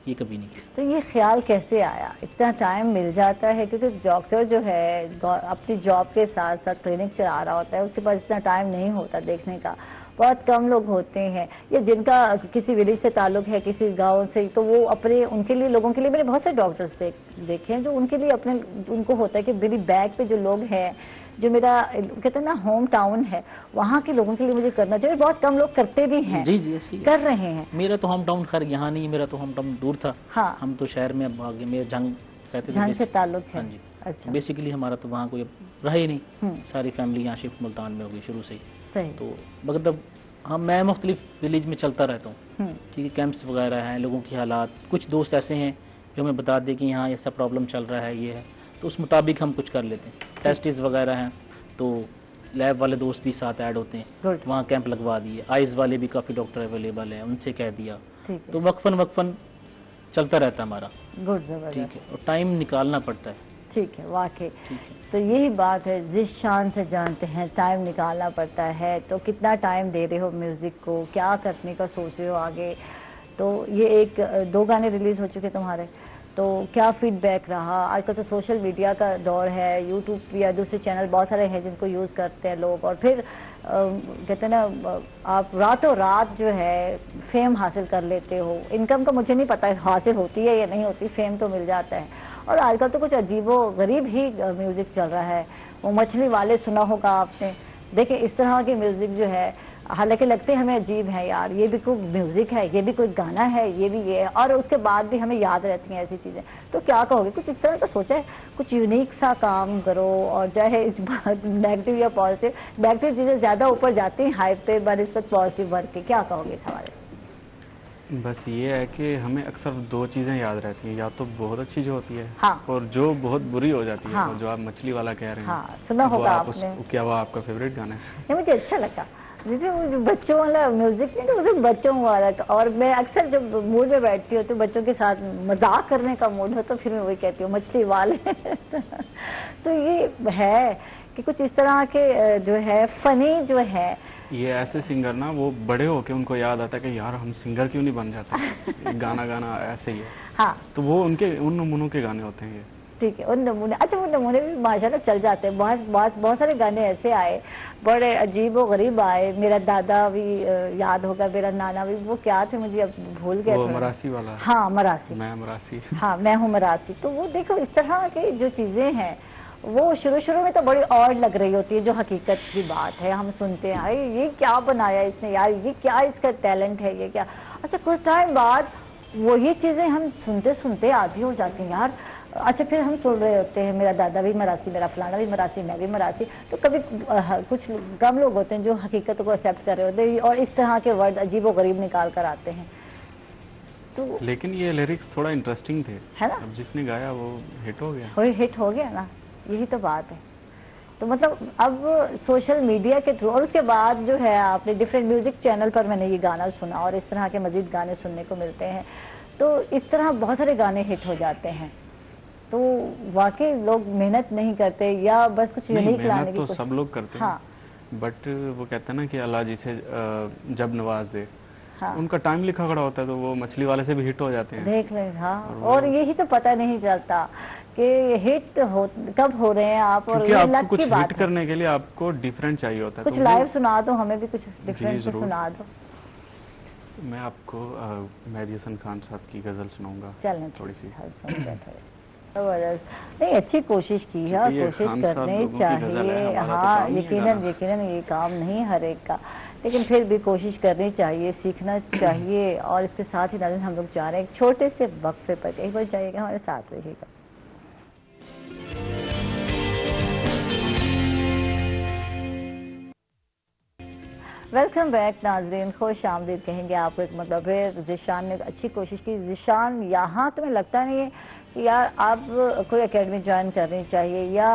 ये कभी नहीं। तो ये ख्याल कैसे आया? इतना टाइम मिल जाता है क्योंकि डॉक्टर जो है अपनी जॉब के साथ साथ क्लिनिक चला रहा होता है, उसके पास इतना टाइम नहीं होता देखने का, बहुत कम लोग होते हैं, या जिनका किसी विलेज से ताल्लुक है, किसी गांव से, तो वो अपने उनके लिए, लोगों के लिए, मैंने बहुत से डॉक्टर्स देखे हैं जो उनके लिए अपने उनको होता है कि मेरी बैक पे जो लोग हैं, जो मेरा कहते हैं ना होम टाउन है, वहाँ के लोगों के लिए मुझे करना चाहिए। बहुत कम लोग करते भी हैं। जी जी, ऐसी कर रहे हैं। मेरा तो होम टाउन खैर यहाँ नहीं, मेरा तो होम टाउन दूर था। हाँ, हम तो शहर में अब आगे, मेरे झंग कहते थे, झंग से ताल्लुक है। हाँ जी, अच्छा, बेसिकली हमारा तो वहाँ कोई रहा ही नहीं, सारी फैमिली यहाँ शिफ्ट मुल्तान में हो गई शुरू से ही। तो मतलब हाँ, मैं मुख्तलिफ विलेज में चलता रहता हूँ। ठीक है, कैंप्स वगैरह हैं, लोगों की हालात, कुछ दोस्त ऐसे हैं जो हमें बता दें कि यहाँ ऐसा प्रॉब्लम चल रहा है, ये है, तो उस मुताबिक हम कुछ कर लेते हैं। टेस्टिस वगैरह हैं तो लैब वाले दोस्त भी साथ ऐड होते हैं, वहाँ कैंप लगवा दिए। आइज़ वाले भी काफ़ी डॉक्टर अवेलेबल हैं, उनसे कह दिया, तो वक्फन चलता रहता है हमारा। ठीक है, और टाइम निकालना पड़ता है। ठीक है, वाकई। तो यही बात है, जिस शान से जानते हैं टाइम निकालना पड़ता है। तो कितना टाइम दे रहे हो म्यूजिक को, क्या करने का सोच रहे हो आगे? तो ये 2 गाने रिलीज हो चुके तुम्हारे, تو کیا فیڈ بیک رہا؟ آج کل تو سوشل میڈیا کا دور ہے، یوٹیوب یا دوسرے چینل بہت سارے ہیں جن کو یوز کرتے ہیں لوگ، اور پھر کہتے ہیں نا آپ راتوں رات جو ہے فیم حاصل کر لیتے ہو. انکم کا مجھے نہیں پتا حاصل ہوتی ہے یا نہیں ہوتی، فیم تو مل جاتا ہے. اور آج کل تو کچھ عجیب و غریب ہی میوزک چل رہا ہے. وہ مچھلی والے سنا ہوگا آپ نے، دیکھیں اس طرح کی میوزک جو ہے، حالانکہ لگتے ہیں ہمیں عجیب ہے، یار یہ بھی کوئی میوزک ہے، یہ بھی کوئی گانا ہے، یہ بھی یہ ہے، اور اس کے بعد بھی ہمیں یاد رہتی ہیں ایسی چیزیں. تو کیا کہو گے؟ کچھ اس طرح کا سوچا ہے، کچھ یونیک سا کام کرو، اور چاہے اس بات نیگیٹو یا پازیٹیو، نیگیٹو چیزیں زیادہ اوپر جاتی ہیں ہائپ پہ بنسبت پازیٹیو ورک کے. کیا کہو گے اس حوالے سے؟ بس یہ ہے کہ ہمیں اکثر دو چیزیں یاد رہتی ہیں، یا تو بہت اچھی جو ہوتی ہے، ہاں، اور جو بہت بری ہو جاتی ہے. ہاں، اور جو آپ مچھلی والا کہہ رہے ہیں، ہاں سنا ہوگا آپ نے. کیا وہ آپ کا فیوریٹ گانا ہے؟ نہیں مجھے اچھا لگا، جیسے وہ بچوں والا میوزک نہیں تو بچوں والا. اور میں اکثر جب موڈ میں بیٹھتی ہوں تو بچوں کے ساتھ مذاق کرنے کا موڈ ہو تو پھر میں وہی کہتی ہوں مچھلی والے. تو یہ ہے کہ کچھ اس طرح کے جو ہے فنی جو ہے. یہ ایسے سنگر نا وہ بڑے ہو کے ان کو یاد آتا ہے کہ یار ہم سنگر کیوں نہیں بن جاتے، گانا گانا ایسے ہی ہے. ہاں، تو وہ ان نمونوں کے گانے ہوتے ہیں یہ. ٹھیک ہے، ان نمونے، اچھا وہ نمونے بھی ماشاءاللہ چل جاتے ہیں. بہت سارے گانے ایسے آئے بڑے عجیب و غریب آئے. میرا دادا بھی یاد ہوگا، میرا نانا بھی، وہ کیا تھے مجھے اب بھول گیا. وہ مراسی والا. ہاں مراسی، میں مراسی. ہاں میں ہوں مراسی. تو وہ دیکھو اس طرح کی جو چیزیں ہیں وہ شروع میں تو بڑی اور لگ رہی ہوتی ہے، جو حقیقت کی بات ہے. ہم سنتے ہیں ارے یہ کیا بنایا اس نے، یار یہ کیا اس کا ٹیلنٹ ہے، یہ کیا. اچھا کچھ ٹائم بعد وہی چیزیں ہم سنتے عادی ہو جاتے ہیں یار. اچھا پھر ہم سن رہے ہوتے ہیں میرا دادا بھی مراسی، میرا فلانا بھی مراسی، میں بھی مراسی. تو کبھی کچھ کم لوگ ہوتے ہیں جو حقیقت کو ایکسیپٹ کر رہے ہوتے ہیں اور اس طرح کے ورڈ عجیب و غریب نکال کر آتے ہیں. تو لیکن یہ لیرکس تھوڑا انٹرسٹنگ تھے، ہے نا، اب جس نے گایا وہ ہٹ ہو گیا. وہی ہٹ ہو گیا نا، یہی تو بات ہے. تو مطلب اب سوشل میڈیا کے تھرو، اور اس کے بعد جو ہے آپ نے ڈفرینٹ میوزک چینل پر میں نے یہ گانا سنا اور اس طرح کے مزید گانے سننے کو ملتے ہیں. تو اس طرح بہت سارے گانے ہٹ ہو جاتے ہیں. تو واقعی لوگ محنت نہیں کرتے یا بس کچھ یونیک لانے کی کوشش؟ سب لوگ کرتے ہیں، بٹ وہ کہتے ہیں نا کہ اللہ جسے جب نواز دے، ان کا ٹائم لکھا کھڑا ہوتا ہے تو وہ مچھلی والے سے بھی ہٹ ہو جاتے ہیں. دیکھ لیں. ہاں، اور یہی تو پتہ نہیں چلتا کہ ہٹ کب ہو رہے ہیں آپ. اور کیونکہ آپ کو کچھ ہٹ کرنے کے لیے آپ کو ڈیفرنٹ چاہیے ہوتا ہے. کچھ لائیو سنا دو ہمیں بھی، کچھ ڈیفرنٹ سنا دو. میں آپ کو مہدی حسن خان صاحب کی غزل سناؤں گا. چلیں تھوڑی سی. نہیں اچھی کوشش کی ہے، کوشش کرنی چاہیے. ہاں یقیناً یہ کام نہیں ہر ایک کا، لیکن پھر بھی کوشش کرنی چاہیے، سیکھنا چاہیے. اور اس کے ساتھ ہی ناظرین ہم لوگ چاہ رہے ہیں ایک چھوٹے سے وقفے پر ایک بار چاہیے گا، ہمارے ساتھ رہیے گا. ویلکم بیک ناظرین، خوش آمدید کہیں گے آپ کو ایک مطلب ہے. ذیشان نے اچھی کوشش کی. ذیشان یہاں تمہیں لگتا نہیں ہے کہ یار آپ کوئی اکیڈمی جوائن کرنی چاہیے، یا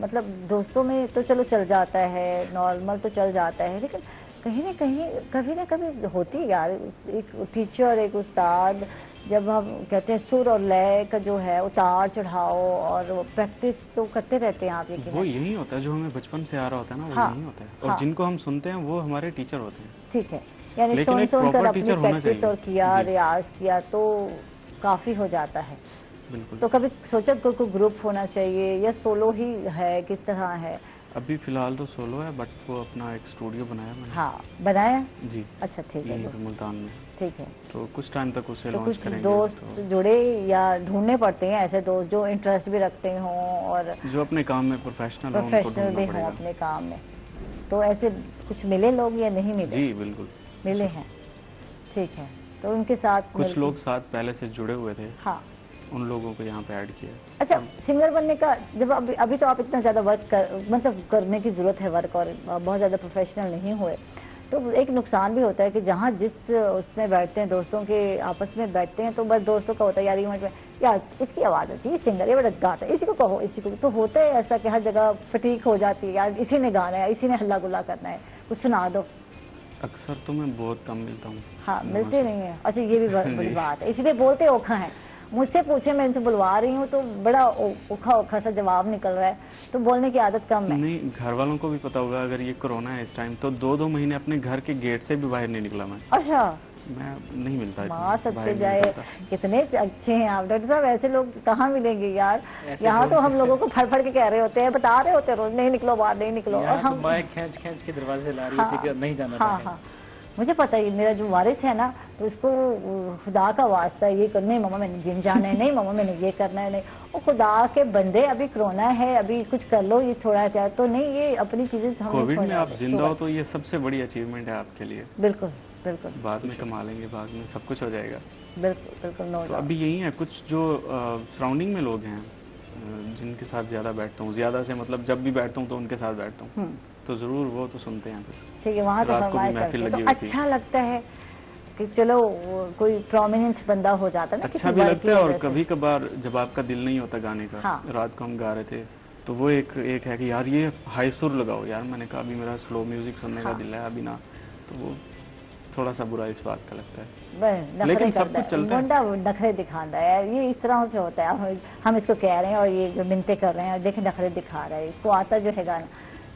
مطلب دوستوں میں تو چلو چل جاتا ہے، نارمل تو چل جاتا ہے، لیکن کہیں نہ کہیں کبھی نہ کبھی ہوتی ہے یار ایک ٹیچر، ایک استاد، جب ہم کہتے ہیں سر اور لے کا جو ہے اتار چڑھاؤ اور پریکٹس تو کرتے رہتے ہیں آپ. وہ یہی ہوتا ہے جو ہمیں بچپن سے آ رہا ہوتا ہے نا، وہ یہی ہوتا ہے. اور جن کو ہم سنتے ہیں وہ ہمارے ٹیچر ہوتے ہیں. ٹھیک ہے، یعنی سن کر اپنی پریکٹس اور کیا، ریاض کیا تو کافی ہو جاتا ہے. بالکل. تو کبھی سوچا کوئی گروپ ہونا چاہیے یا سولو ہی ہے، کس طرح ہے؟ ابھی فی الحال تو سولو ہے، بٹ وہ اپنا ایک اسٹوڈیو بنایا میں نے. ہاں بنایا جی. اچھا ٹھیک ہے، ملتان میں. ٹھیک ہے. تو کچھ ٹائم تک اسے لانچ کریں گے. دوست جڑے یا ڈھونڈنے پڑتے ہیں ایسے دوست جو انٹرسٹ بھی رکھتے ہوں اور جو اپنے کام میں پروفیشنل بھی ہوں اپنے کام میں. تو ایسے کچھ ملے لوگ یا نہیں ملے؟ جی بالکل ملے ہیں. ٹھیک ہے. تو ان کے ساتھ کچھ لوگ ساتھ پہلے سے جڑے ہوئے تھے. ہاں. ان لوگوں کو یہاں پہ ایڈ کیا. اچھا سنگر بننے کا جب ابھی تو آپ اتنا زیادہ ورک مطلب کرنے کی ضرورت ہے ورک، اور بہت زیادہ پروفیشنل نہیں ہوئے، تو ایک نقصان بھی ہوتا ہے کہ جہاں جس اس میں بیٹھتے ہیں دوستوں کے آپس میں بیٹھتے ہیں تو بس دوستوں کا ہوتا ہے یار یار اس کی آواز ہوتی ہے، یہ سنگر یہ بڑا گاتا ہے، اسی کو کہو اسی کو. تو ہوتا ہے ایسا کہ ہر جگہ فٹیک ہو جاتی ہے، یار اسی نے گانا ہے، اسی نے ہلا گلا کرنا ہے، کچھ سنا دو. اکثر تو میں بہت کم ملتا ہوں. ہاں ملتے نہیں ہیں. اچھا یہ بھی بڑی بات ہے، اسی لیے بولتے اوکھا ہیں. مجھ سے پوچھے میں ان سے بلوا رہی ہوں تو بڑا اوکھا سا جواب نکل رہا ہے، تو بولنے کی عادت کم ہے. نہیں گھر والوں کو بھی پتا ہوگا، اگر یہ کورونا ہے اس ٹائم تو 2 مہینے اپنے گھر کے گیٹ سے بھی باہر نہیں نکلا میں. اچھا मैं नहीं मिलता माँ सबसे जाए, कितने अच्छे हैं आप डॉक्टर साहब, ऐसे लोग कहाँ मिलेंगे यार। यहाँ तो हम लोगों को फड़ के कह रहे होते हैं, बता रहे होते हैं रोज, नहीं निकलो बाहर, नहीं निकलो, और हम खींच के दरवाजे ला रही थी कि नहीं जाना। हाँ, मुझे पता है, मेरा जो वारिस है ना, तो उसको खुदा का वास्ता ये कर, नहीं मामा मैंने जिम जाना है, नहीं मामा मैंने ये करना है, नहीं, वो खुदा के बंदे, अभी कोरोना है, अभी कुछ कर लो, ये थोड़ा सा तो नहीं, ये अपनी चीजें हम कोविड में आप जिंदा हो तो ये सबसे बड़ी अचीवमेंट है आपके लिए। बिल्कुल बिल्कुल, बाद में कमा लेंगे, बाद में सब कुछ हो जाएगा। बिल्कुल बिल्कुल। तो अभी यही है, कुछ जो सराउंडिंग में लोग हैं जिनके साथ ज्यादा बैठता हूँ, ज्यादा से मतलब जब भी बैठता हूँ तो उनके साथ बैठता हूँ, तो जरूर वो तो सुनते हैं। फिर ठीक है, वहाँ तो अच्छा लगता है कि चलो कोई प्रोमिनेंट बंदा हो जाता है ना, अच्छा भी लगता है। और कभी कभार जब आपका दिल नहीं होता गाने का, रात को हम गा रहे थे, तो वो एक है कि यार ये हाई सुर लगाओ यार, मैंने कहा अभी मेरा स्लो म्यूजिक सुनने का दिल है अभी ना, तो वो थोड़ा सा बुरा इस बात का लगता है। लेकिन सब कुछ चलता है, मुंडा नखरे दिखाता है, ये इस तरह से होता है। हम इसको कह रहे हैं और ये जो मिन्नतें कर रहे हैं, देखें नखरे दिखा रहा है, इसको आता जो है गाना।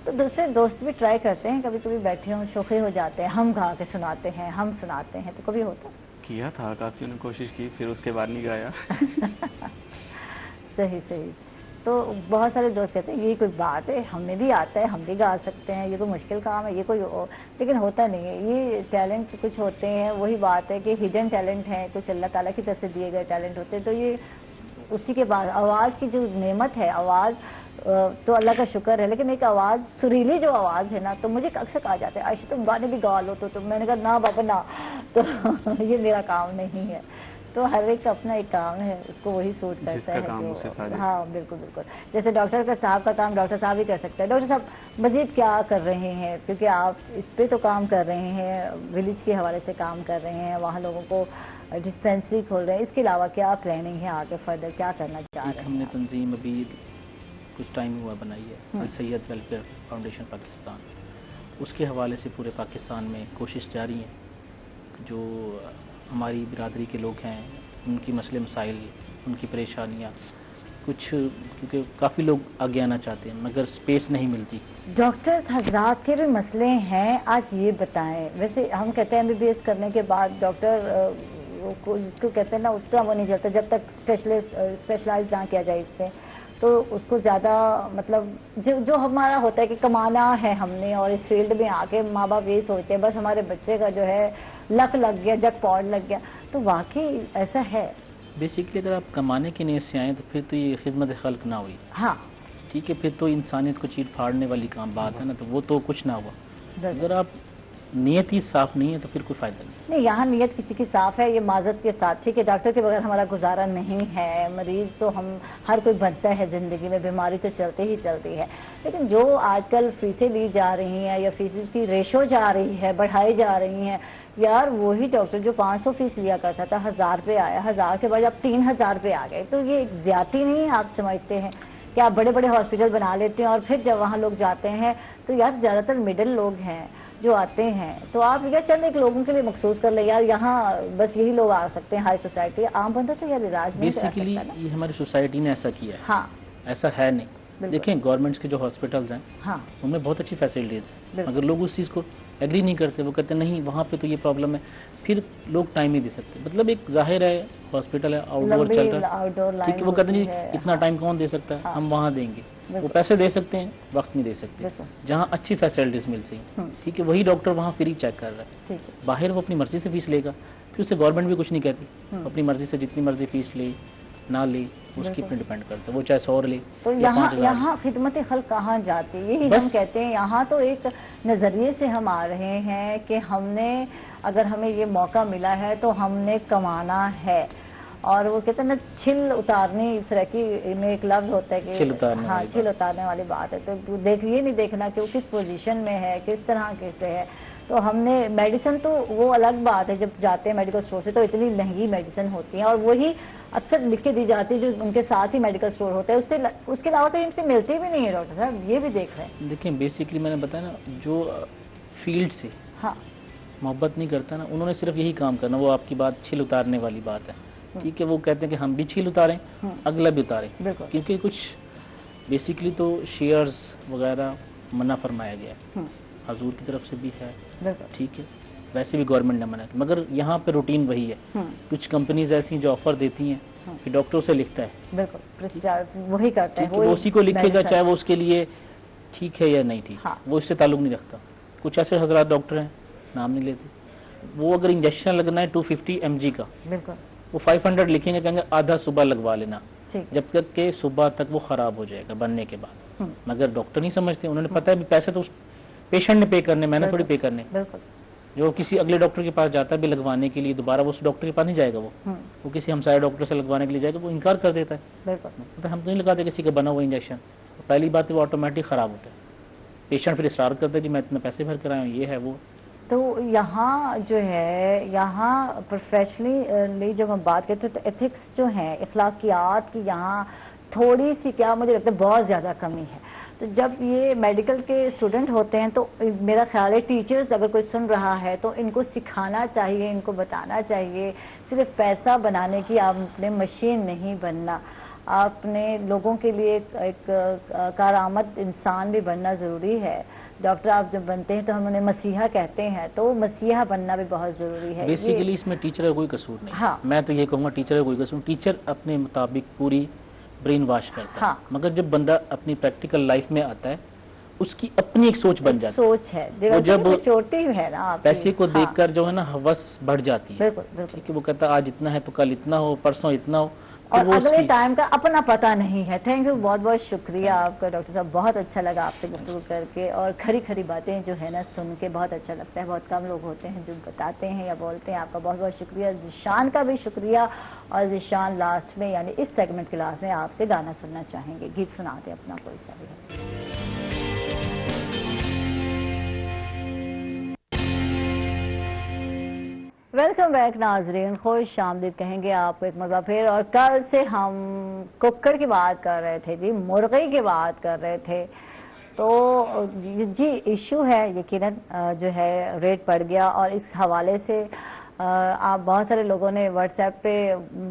तो दूसरे दोस्त भी ट्राई करते हैं, कभी कभी बैठे हों शोखे हो जाते हैं, हम गा के सुनाते हैं, हम सुनाते हैं, तो कभी होता किया था, काफी ने कोशिश की, फिर उसके बाद नहीं गाया। सही सही। तो बहुत सारे दोस्त कहते हैं ये कोई बात है, हमें भी आता है, हम भी गा सकते हैं, ये कोई मुश्किल काम है, ये कोई लेकिन होता नहीं है। ये टैलेंट कुछ होते हैं, वही बात है कि हिडन टैलेंट है, कुछ अल्लाह ताला की तरफ से दिए गए टैलेंट होते हैं। तो ये उसी के बाद आवाज़ की जो नेमत है, आवाज़ तो अल्लाह का शुक्र है, लेकिन एक आवाज़ सुरीली जो आवाज़ है ना, तो मुझे अक्सर कहा जाता है आयशा तुम गाने भी गा लो, तो मैंने कहा ना बाबा ना, तो ये मेरा काम नहीं है। तो हर एक का अपना एक काम है, उसको वही सूट करता है जो, हाँ बिल्कुल बिल्कुल। जैसे डॉक्टर का साहब का काम डॉक्टर साहब ही कर सकते हैं। डॉक्टर साहब मजीद क्या कर रहे हैं, क्योंकि आप इस पे तो काम कर रहे हैं, विलेज के हवाले से काम कर रहे हैं, वहाँ लोगों को डिस्पेंसरी खोल रहे हैं, इसके अलावा क्या प्लानिंग है आगे फर्दर, क्या करना चाह रहे हैं? हमने तंजीम अभी कुछ टाइम हुआ बनाई है, अल सैयद वेलफेयर फाउंडेशन पाकिस्तान, उसके हवाले से पूरे पाकिस्तान में कोशिश जारी है। जो हमारी बिरादरी के लोग हैं, उनकी मसले मसाइल, उनकी परेशानियाँ कुछ, क्योंकि काफ़ी लोग आगे आना चाहते हैं मगर स्पेस नहीं मिलती। डॉक्टर हजरात के भी मसले हैं, आज ये बताएं। वैसे हम कहते हैं MBBS करने के बाद डॉक्टर को जिसको कहते हैं ना, उतना वो नहीं चलता जब तक स्पेशलाइज ना किया जाए इससे, तो उसको ज़्यादा मतलब जो हमारा होता है कि कमाना है हमने, और इस फील्ड में आके माँ बाप यही सोचते हैं बस हमारे बच्चे का जो है लक लग गया, जैकपॉट लग गया, तो वाकई ऐसा है। बेसिकली अगर आप कमाने की नीयत से आए तो फिर तो ये खिदमत खल्क ना हुई। हाँ ठीक है, फिर तो इंसानियत को चीर फाड़ने वाली काम बात है ना, तो वो तो कुछ ना हुआ। अगर आप नीयत ही साफ नहीं है तो फिर कोई फायदा नहीं। यहाँ नीयत किसी की साफ है, ये माजत के साथ, ठीक है, डॉक्टर के बगैर हमारा गुजारा नहीं है। मरीज तो हम हर कोई बनता है जिंदगी में, बीमारी तो चलती ही चलती है, लेकिन जो आजकल फीसें ली जा रही हैं या फीस की रेशो जा रही है, बढ़ाई जा रही हैं, यार वही डॉक्टर जो 500 फीस लिया करता था 1000 पे आया, 1000 के बाद अब 3000 पे आ गए, तो ये ज्यादती नहीं है? आप समझते हैं कि आप बड़े बड़े हॉस्पिटल बना लेते हैं और फिर जब वहाँ लोग जाते हैं तो यार ज्यादातर मिडिल लोग हैं जो आते हैं, तो आप यार चंद एक लोगों के लिए मखसूस कर ले यार, यहाँ बस यही लोग आ सकते हैं, हाई सोसाइटी, आम बंदा तो यार इलाज नहीं कर सकता। बेसिकली ये हमारी सोसाइटी ने ऐसा किया है। हाँ, ऐसा है नहीं। देखें गवर्नमेंट्स के जो हॉस्पिटल्स हैं, हाँ, उनमें बहुत अच्छी फैसिलिटीज है, मगर लोग उस चीज़ को एग्री नहीं करते। वो कहते नहीं वहाँ पे तो ये प्रॉब्लम है, फिर लोग टाइम नहीं दे सकते। मतलब एक जाहिर है हॉस्पिटल है, आउटडोर चल रहा है, ठीक है, वो कहते नहीं इतना टाइम कौन दे सकता है, हम वहाँ देंगे। वो पैसे दे सकते हैं, वक्त नहीं दे सकते। जहाँ अच्छी फैसिलिटीज मिलती हैं, ठीक है, वही डॉक्टर वहाँ फ्री चेक कर रहा है। बाहर वो अपनी मर्जी से फीस लेगा, फिर उससे गवर्नमेंट भी कुछ नहीं कहती, अपनी मर्जी से जितनी मर्जी फीस ले ना ले उसकी पे डिपेंड करता है, वो चाहे 100 ले। तो यहाँ खिदमत खल्क कहाँ जाती है, यही हम कहते हैं। यहाँ तो एक नजरिए से हम आ रहे हैं कि हमने, अगर हमें ये मौका मिला है तो हमने कमाना है, और वो कहते हैं ना छिल उतारने, इस तरह की में एक लफ्ज होता है कि छिल उतारने वाली बात है। तो ये नहीं देखना कि वो किस पोजीशन में है, किस तरह से है। तो हमने मेडिसिन तो वो अलग बात है, जब जाते हैं मेडिकल स्टोर से तो इतनी महंगी मेडिसिन होती है और वही अक्सर लिख के दी जाती है जो उनके साथ ही मेडिकल स्टोर होता है, उसके अलावा तो इनसे मिलती भी नहीं है। डॉक्टर साहब ये भी देख रहे हैं। देखिए बेसिकली मैंने बताया ना, जो फील्ड से हाँ मोहब्बत नहीं करता ना, उन्होंने सिर्फ यही काम करना। वो आपकी बात छिल उतारने वाली बात है, ठीक है, वो कहते हैं कि हम भी छील उतारें, अगला भी उतारें, क्योंकि कुछ बेसिकली तो शेयर्स वगैरह मना फरमाया गया है, हजूर की तरफ से भी है, ठीक है, वैसे भी गवर्नमेंट ने मना किया, मगर यहाँ पे रूटीन वही है। कुछ कंपनीज ऐसी जो ऑफर देती हैं कि डॉक्टरों से लिखता है, बिल्कुल वही करते हैं, वो उसी को लिखेगा, चाहे वो उसके लिए ठीक है या नहीं ठीक, वो इससे ताल्लुक नहीं रखता। कुछ ऐसे हजरात डॉक्टर हैं, नाम नहीं लेते, वो अगर इंजेक्शन लगना है 250 mg का, बिल्कुल वो 500 लिखेंगे, कहेंगे आधा सुबह लगवा लेना, जब तक के सुबह तक वो खराब हो जाएगा बनने के बाद। मगर डॉक्टर नहीं समझते, उन्होंने पता है पैसे तो पेशेंट ने पे करने, मैंने थोड़ी पे करने। जो किसी अगले डॉक्टर के पास जाता है भी लगवाने के लिए, दोबारा वो उस डॉक्टर के पास नहीं जाएगा, वो किसी हमसाया डॉक्टर से लगवाने के लिए जाएगा, वो इनकार कर देता है, तो हम तो नहीं लगाते किसी का बना हुआ इंजेक्शन। पहली बात वो ऑटोमेटिक खराब होता है, पेशेंट फिर इसरार करता है कि मैं इतने पैसे भर कर आया हूँ, ये है वो। तो यहाँ जो है, यहाँ प्रोफेशनली जब हम बात करते हैं तो एथिक्स जो है, इखलाकियात की यहाँ थोड़ी सी, क्या मुझे लगता है बहुत ज़्यादा कमी है। तो जब ये मेडिकल के स्टूडेंट होते हैं तो मेरा ख्याल है टीचर्स अगर कोई सुन रहा है तो इनको सिखाना चाहिए, इनको बताना चाहिए, सिर्फ पैसा बनाने की आपने मशीन नहीं बनना, आपने लोगों के लिए एक कारआमद इंसान भी बनना ज़रूरी है। डॉक्टर आप जब बनते हैं तो हम उन्हें मसीहा कहते हैं, तो मसीहा बनना भी बहुत ज़रूरी है। बेसिकली इसमें टीचर का कोई कसूर नहीं। हाँ, मैं तो ये कहूँगा टीचर का कोई कसूर, टीचर अपने मुताबिक पूरी ब्रेन वॉश करता है। हाँ, मगर जब बंदा अपनी प्रैक्टिकल लाइफ में आता है उसकी अपनी एक सोच बन जाती है, सोच है, वो जब छोटी है ना, पैसे को देखकर जो है ना हवस बढ़ जाती है, ठीक है, वो कहता है आज इतना है तो कल इतना हो, परसों इतना हो, और अगले टाइम का अपना पता नहीं है। थैंक यू, बहुत बहुत शुक्रिया आपका डॉक्टर साहब, बहुत अच्छा लगा आपसे गुफ्तगू करके, और खरी खरी बातें जो है ना सुन के बहुत अच्छा लगता है। बहुत कम लोग होते हैं जो बताते हैं या बोलते हैं। आपका बहुत बहुत शुक्रिया, ज़िशान का भी शुक्रिया। और ज़िशान लास्ट में, यानी इस सेगमेंट के लास्ट में आपसे गाना सुनना चाहेंगे, गीत सुनाते अपना कोई सा भी। वेलकम बैक नाजरीन, खुश आमदीद कहेंगे आपको एक मरतबा फिर। और कल से हम कुक्कड़ की बात कर रहे थे जी, मुर्गी की बात कर रहे थे, तो जी इशू है यकीनन जो है रेट बढ़ गया। और इस हवाले से आप बहुत सारे लोगों ने व्हाट्सएप पे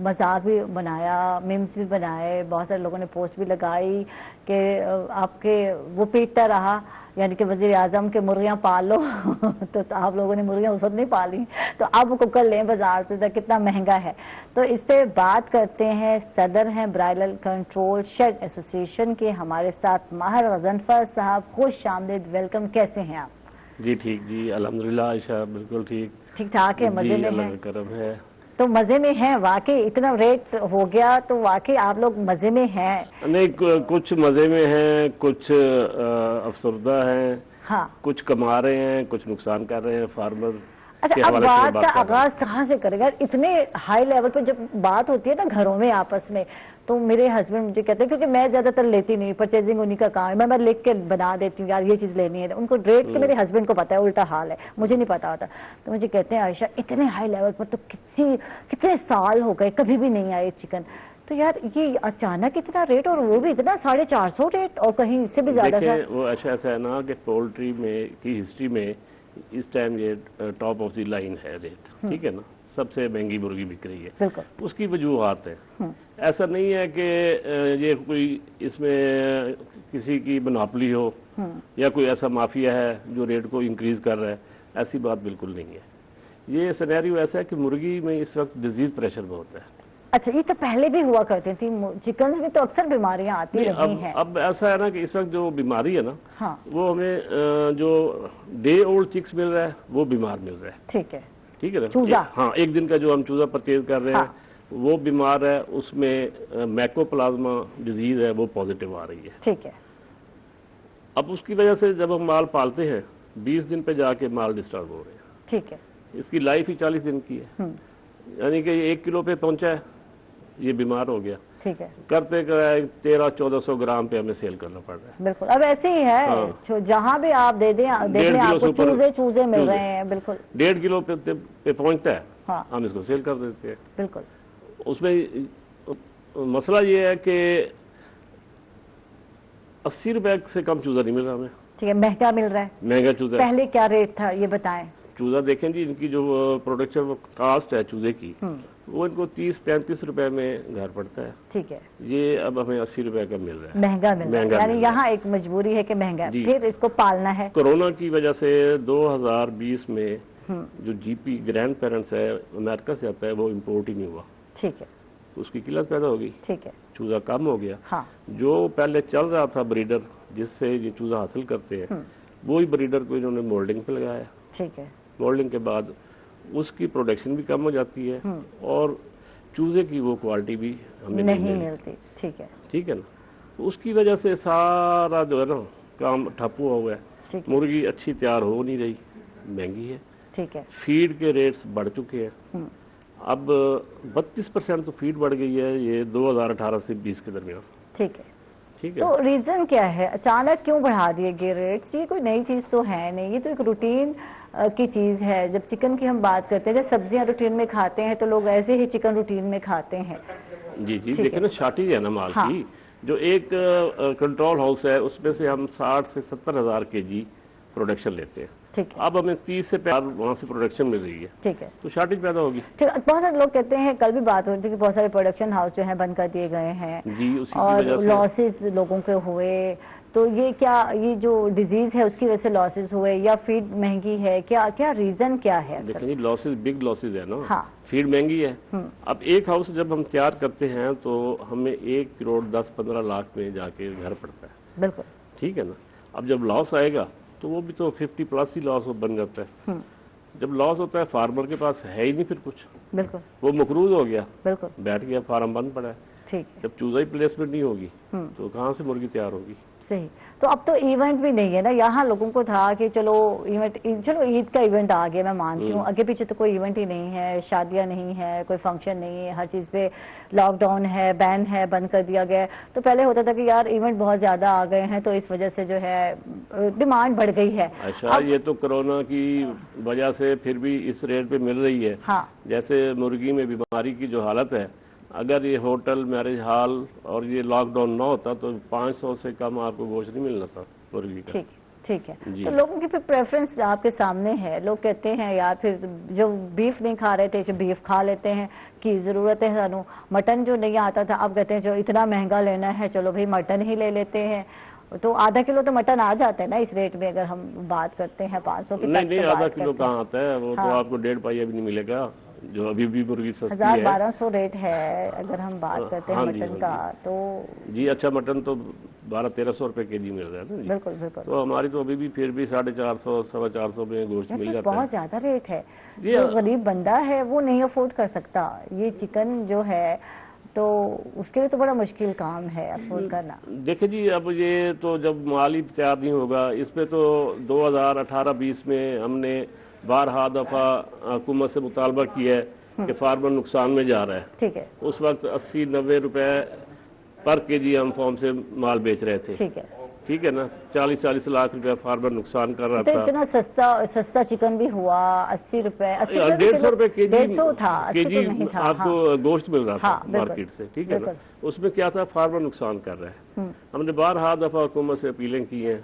मजाक भी बनाया, मीम्स भी बनाए, बहुत सारे लोगों ने पोस्ट भी लगाई कि आपके वो पीटता रहा, यानी कि वज़ीर आज़म के मुर्गियाँ पाल लो तो आप लोगों ने मुर्गियाँ उस वक्त नहीं पाली, तो अब कुकर लें बाजार से, कितना महंगा है। तो इस पे बात करते हैं, सदर हैं ब्रायलर कंट्रोल शेड एसोसिएशन के, हमारे साथ माहिर गजनफर साहब। खुश आमदीद, वेलकम, कैसे हैं आप? जी ठीक जी, अल्हम्दुलिल्लाह आयशा, बिल्कुल ठीक ठाक है, मजे में है, करम है। तो मजे में हैं वाकई, इतना रेट हो गया तो वाकई आप लोग मजे में हैं? नहीं, कुछ मजे में हैं, कुछ अफसरदा हैं, हाँ, कुछ कमा रहे हैं, कुछ नुकसान कर रहे हैं फार्मर। अच्छा, अब बात का आगाज कहाँ से करेगा? इतने हाई लेवल पे जब बात होती है ना घरों में आपस में, तो मेरे हस्बैंड मुझे कहते हैं, क्योंकि मैं ज्यादातर लेती नहीं, परचेजिंग उन्हीं का काम है, मैं लिख के बना देती हूँ यार ये चीज लेनी है, उनको रेट के मेरे हस्बैंड को पता है, उल्टा हाल है, मुझे नहीं पता होता। तो मुझे कहते हैं आयशा इतने हाई लेवल पर तो कितने साल हो गए कभी भी नहीं आए चिकन, तो यार ये अचानक इतना रेट, और वो भी इतना 450 रेट, और कहीं इससे भी ज्यादा था। वो ऐसा है ना कि पोल्ट्री में की हिस्ट्री में इस टाइम ये टॉप ऑफ द लाइन है रेट, ठीक है ना, सबसे महंगी मुर्गी बिक रही है, उसकी वजूहत है। ऐसा नहीं है कि ये कोई इसमें किसी की मोनोपोली हो या कोई ऐसा माफिया है जो रेट को इंक्रीज कर रहा है, ऐसी बात बिल्कुल नहीं है। ये सिनेरियो ऐसा है कि मुर्गी में इस वक्त डिजीज प्रेशर बहुत है। अच्छा, ये तो पहले भी हुआ करती थी, चिकन में तो अक्सर बीमारियां आती रही हैं। अब ऐसा है ना कि इस वक्त जो बीमारी है ना, हाँ, वो हमें जो डे ओल्ड चिक्स मिल रहा है वो बीमार मिल रहा है। ठीक है ना, चूजा, हाँ, एक दिन का जो हम चूजा परचेज कर रहे हैं, हाँ, वो बीमार है, उसमें मैकोप्लाज्मा डिजीज है, वो पॉजिटिव आ रही है। ठीक है। अब उसकी वजह से जब हम माल पालते हैं 20 दिन पे जाके माल डिस्टर्ब हो रहे हैं। ठीक है। इसकी लाइफ ही 40 दिन की है, यानी कि 1 किलो पे पहुंचा है, ये बीमार हो गया। ठीक है। करते 1300-1400 ग्राम पे हमें सेल करना पड़ रहा है। बिल्कुल, अब ऐसे ही है। हाँ। जहाँ भी आप दे दें आपको चूजे मिल रहे हैं। बिल्कुल 1.5 किलो पे पहुंचता है, हाँ, हम इसको सेल कर देते हैं। बिल्कुल। उसमें मसला ये है कि 80 रुपए से कम चूजा नहीं मिल रहा हमें। ठीक है, महंगा मिल रहा है, महंगा चूजा। पहले क्या रेट था ये बताएं? चूजा देखें जी, इनकी जो प्रोडक्शन कास्ट है चूजे की, वो इनको 30-35 रुपए में घर पड़ता है। ठीक है। ये अब हमें 80 रुपए का मिल रहा है, महंगा मिल रहा है, यानी यहाँ एक मजबूरी है कि महंगा, फिर इसको पालना है। कोरोना की वजह से 2020 में जो जीपी ग्रैंड पेरेंट्स है अमेरिका से आता है वो इम्पोर्ट ही नहीं हुआ। ठीक है। तो उसकी किल्लत पैदा हो गई। ठीक है। चूजा कम हो गया। हाँ। जो पहले चल रहा था ब्रीडर जिससे ये चूजा हासिल करते हैं वही ब्रीडर को इन्होंने मोल्डिंग पे लगाया। ठीक है। मोल्डिंग के बाद उसकी प्रोडक्शन भी कम हो जाती है और चूजे की वो क्वालिटी भी हमें नहीं मिलती। ठीक है। ठीक है ना। तो उसकी वजह से सारा जो है ना काम ठप हुआ है। मुर्गी अच्छी तैयार हो नहीं रही, महंगी है। ठीक है। फीड के रेट्स बढ़ चुके हैं। अब 32% तो फीड बढ़ गई है ये 2018 से 20 के दरमियान। ठीक है। ठीक है। तो रीजन क्या है, अचानक क्यों बढ़ा दिए गए रेट्स? ये कोई नई चीज तो है नहीं, ये तो एक रूटीन की चीज है। जब चिकन की हम बात करते हैं, जब सब्जियां रूटीन में खाते हैं तो लोग ऐसे ही चिकन रूटीन में खाते हैं। जी जी, देखिए ना शार्टेज है ना माल की। जो एक कंट्रोल हाउस है उसमें से हम 60 से 70 हजार केजी प्रोडक्शन लेते हैं। ठीक है। अब हमें 30 से 50 वहाँ से प्रोडक्शन मिल रही है। ठीक है। तो शार्टेज पैदा होगी। ठीक है। बहुत सारे लोग कहते हैं, कल भी बात हो रही थी कि बहुत सारे प्रोडक्शन हाउस जो है बंद कर दिए गए हैं जी, उसी और की वजह से लॉसेस लोगों के हुए। तो ये क्या, ये जो डिजीज है उसकी वजह से लॉसेस हुए या फीड महंगी है, क्या क्या रीजन क्या है? देखिए लॉसेस बिग लॉसेस है ना। हाँ। फीड महंगी है। अब एक हाउस जब हम तैयार करते हैं तो हमें 1 करोड़ 10-15 लाख में जाके घर पड़ता है। बिल्कुल। ठीक है ना। अब जब लॉस आएगा तो वो भी तो 50+ ही लॉस बन जाता है। जब लॉस होता है फार्मर के पास है ही नहीं फिर कुछ। बिल्कुल। वो मकरूज हो गया। बिल्कुल। बैठ गया, फार्म बंद पड़ा है। ठीक है। जब चूजा ही प्लेसमेंट नहीं होगी तो कहाँ से मुर्गी तैयार होगी? सही। तो अब तो इवेंट भी नहीं है ना, यहाँ लोगों को था कि चलो इवेंट, चलो ईद का इवेंट आ गया, मैं मानती हूँ। आगे पीछे तो कोई इवेंट ही नहीं है, शादियां नहीं है, कोई फंक्शन नहीं है, हर चीज पे लॉकडाउन है, बैन है, बंद कर दिया गया। तो पहले होता था कि यार इवेंट बहुत ज्यादा आ गए हैं तो इस वजह से जो है डिमांड बढ़ गई है। अच्छा, ये तो कोरोना की वजह से फिर भी इस रेट पे मिल रही है। हाँ। जैसे मुर्गी में बीमारी की जो हालत है, अगर ये होटल, मैरिज हॉल और ये लॉकडाउन ना होता तो 500 से कम आपको गोश्त नहीं मिलना था मुर्गी का। ठीक ठीक है। तो लोगों की फिर प्रेफरेंस आपके सामने है। लोग कहते हैं यार फिर जो बीफ नहीं खा रहे थे जो बीफ खा लेते हैं की जरूरत है सानू। मटन जो नहीं आता था अब कहते हैं जो इतना महंगा लेना है चलो भाई मटन ही ले लेते हैं। तो आधा किलो तो मटन आ जाता है ना इस रेट में, अगर हम बात करते हैं 500 की। नहीं, आधा किलो कहाँ आता है, वो तो आपको 1.5 पाइया भी नहीं मिलेगा जो अभी भी मुर्गी सस्ती है। 1200 रेट है अगर हम बात करते हैं मटन का तो। जी अच्छा, मटन तो 1200-1300 रुपए केजी मिल रहा है ना जी। बिल्कुल बिल्कुल। तो हमारी तो अभी भी फिर भी 450-425 में गोश्त मिल जाता है। बहुत ज्यादा रेट है। जो गरीब बंदा है वो नहीं अफोर्ड कर सकता ये चिकन जो है, तो उसके लिए तो बड़ा मुश्किल काम है अफोर्ड करना। देखिए जी, अब ये तो जब माल ही तैयार नहीं होगा, इसमें तो 2018-20 में हमने 12 दफा हुकूमत से मुतालबा किया है कि फार्मर नुकसान में जा रहा है। ठीक है। उस वक्त 80-90 रुपए पर केजी हम फॉर्म से माल बेच रहे थे। ठीक है। ठीक है ना। 40-40 लाख रुपया फार्मर नुकसान कर रहा था। इतना सस्ता चिकन भी हुआ 80 रुपए, 150 रुपए केजी था, केजी आपको गोश्त मिल रहा था मार्केट से। ठीक है ना। उसमें क्या था, फार्मर नुकसान कर रहा है। हमने 12 दफा हुकूमत से अपीलें की हैं,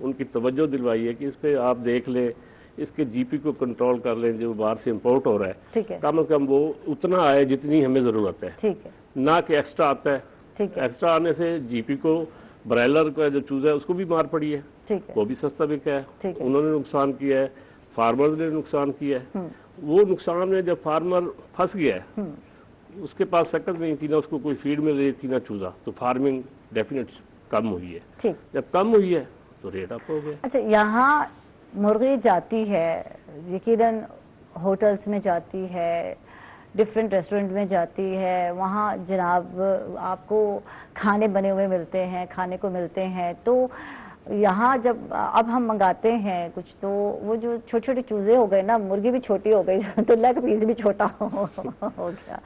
उनकी तवज्जो दिलवाई है कि इस पे आप देख ले, इसके जीपी को कंट्रोल कर लें जो बाहर से इंपोर्ट हो रहा है। ठीक है। कम से कम वो उतना आए जितनी हमें जरूरत है। ठीक है। ना कि एक्स्ट्रा आता है। ठीक है। एक्स्ट्रा आने से जीपी को, ब्रायलर का जो चूजा है उसको भी मार पड़ी है। ठीक है। वो भी सस्ता बिका है। ठीक है। उन्होंने नुकसान किया है, फार्मर ने नुकसान किया है। वो नुकसान में जब फार्मर फंस गया है, उसके पास सकत नहीं थी, ना उसको कोई फीड मिल रही थी ना चूजा, तो फार्मिंग डेफिनेट कम हुई है। ठीक। जब कम हुई है तो रेट अप हो गया। अच्छा, यहाँ मुर्गी जाती है यकीनन होटल्स में जाती है, डिफरेंट रेस्टोरेंट में जाती है, वहाँ जनाब आपको खाने बने हुए मिलते हैं, खाने को मिलते हैं। तो यहाँ जब अब हम मंगाते हैं कुछ तो वो जो छोटे छोटे चूजे हो गए ना, मुर्गी भी छोटी हो गई तो लेग पीस भी छोटा हो गया।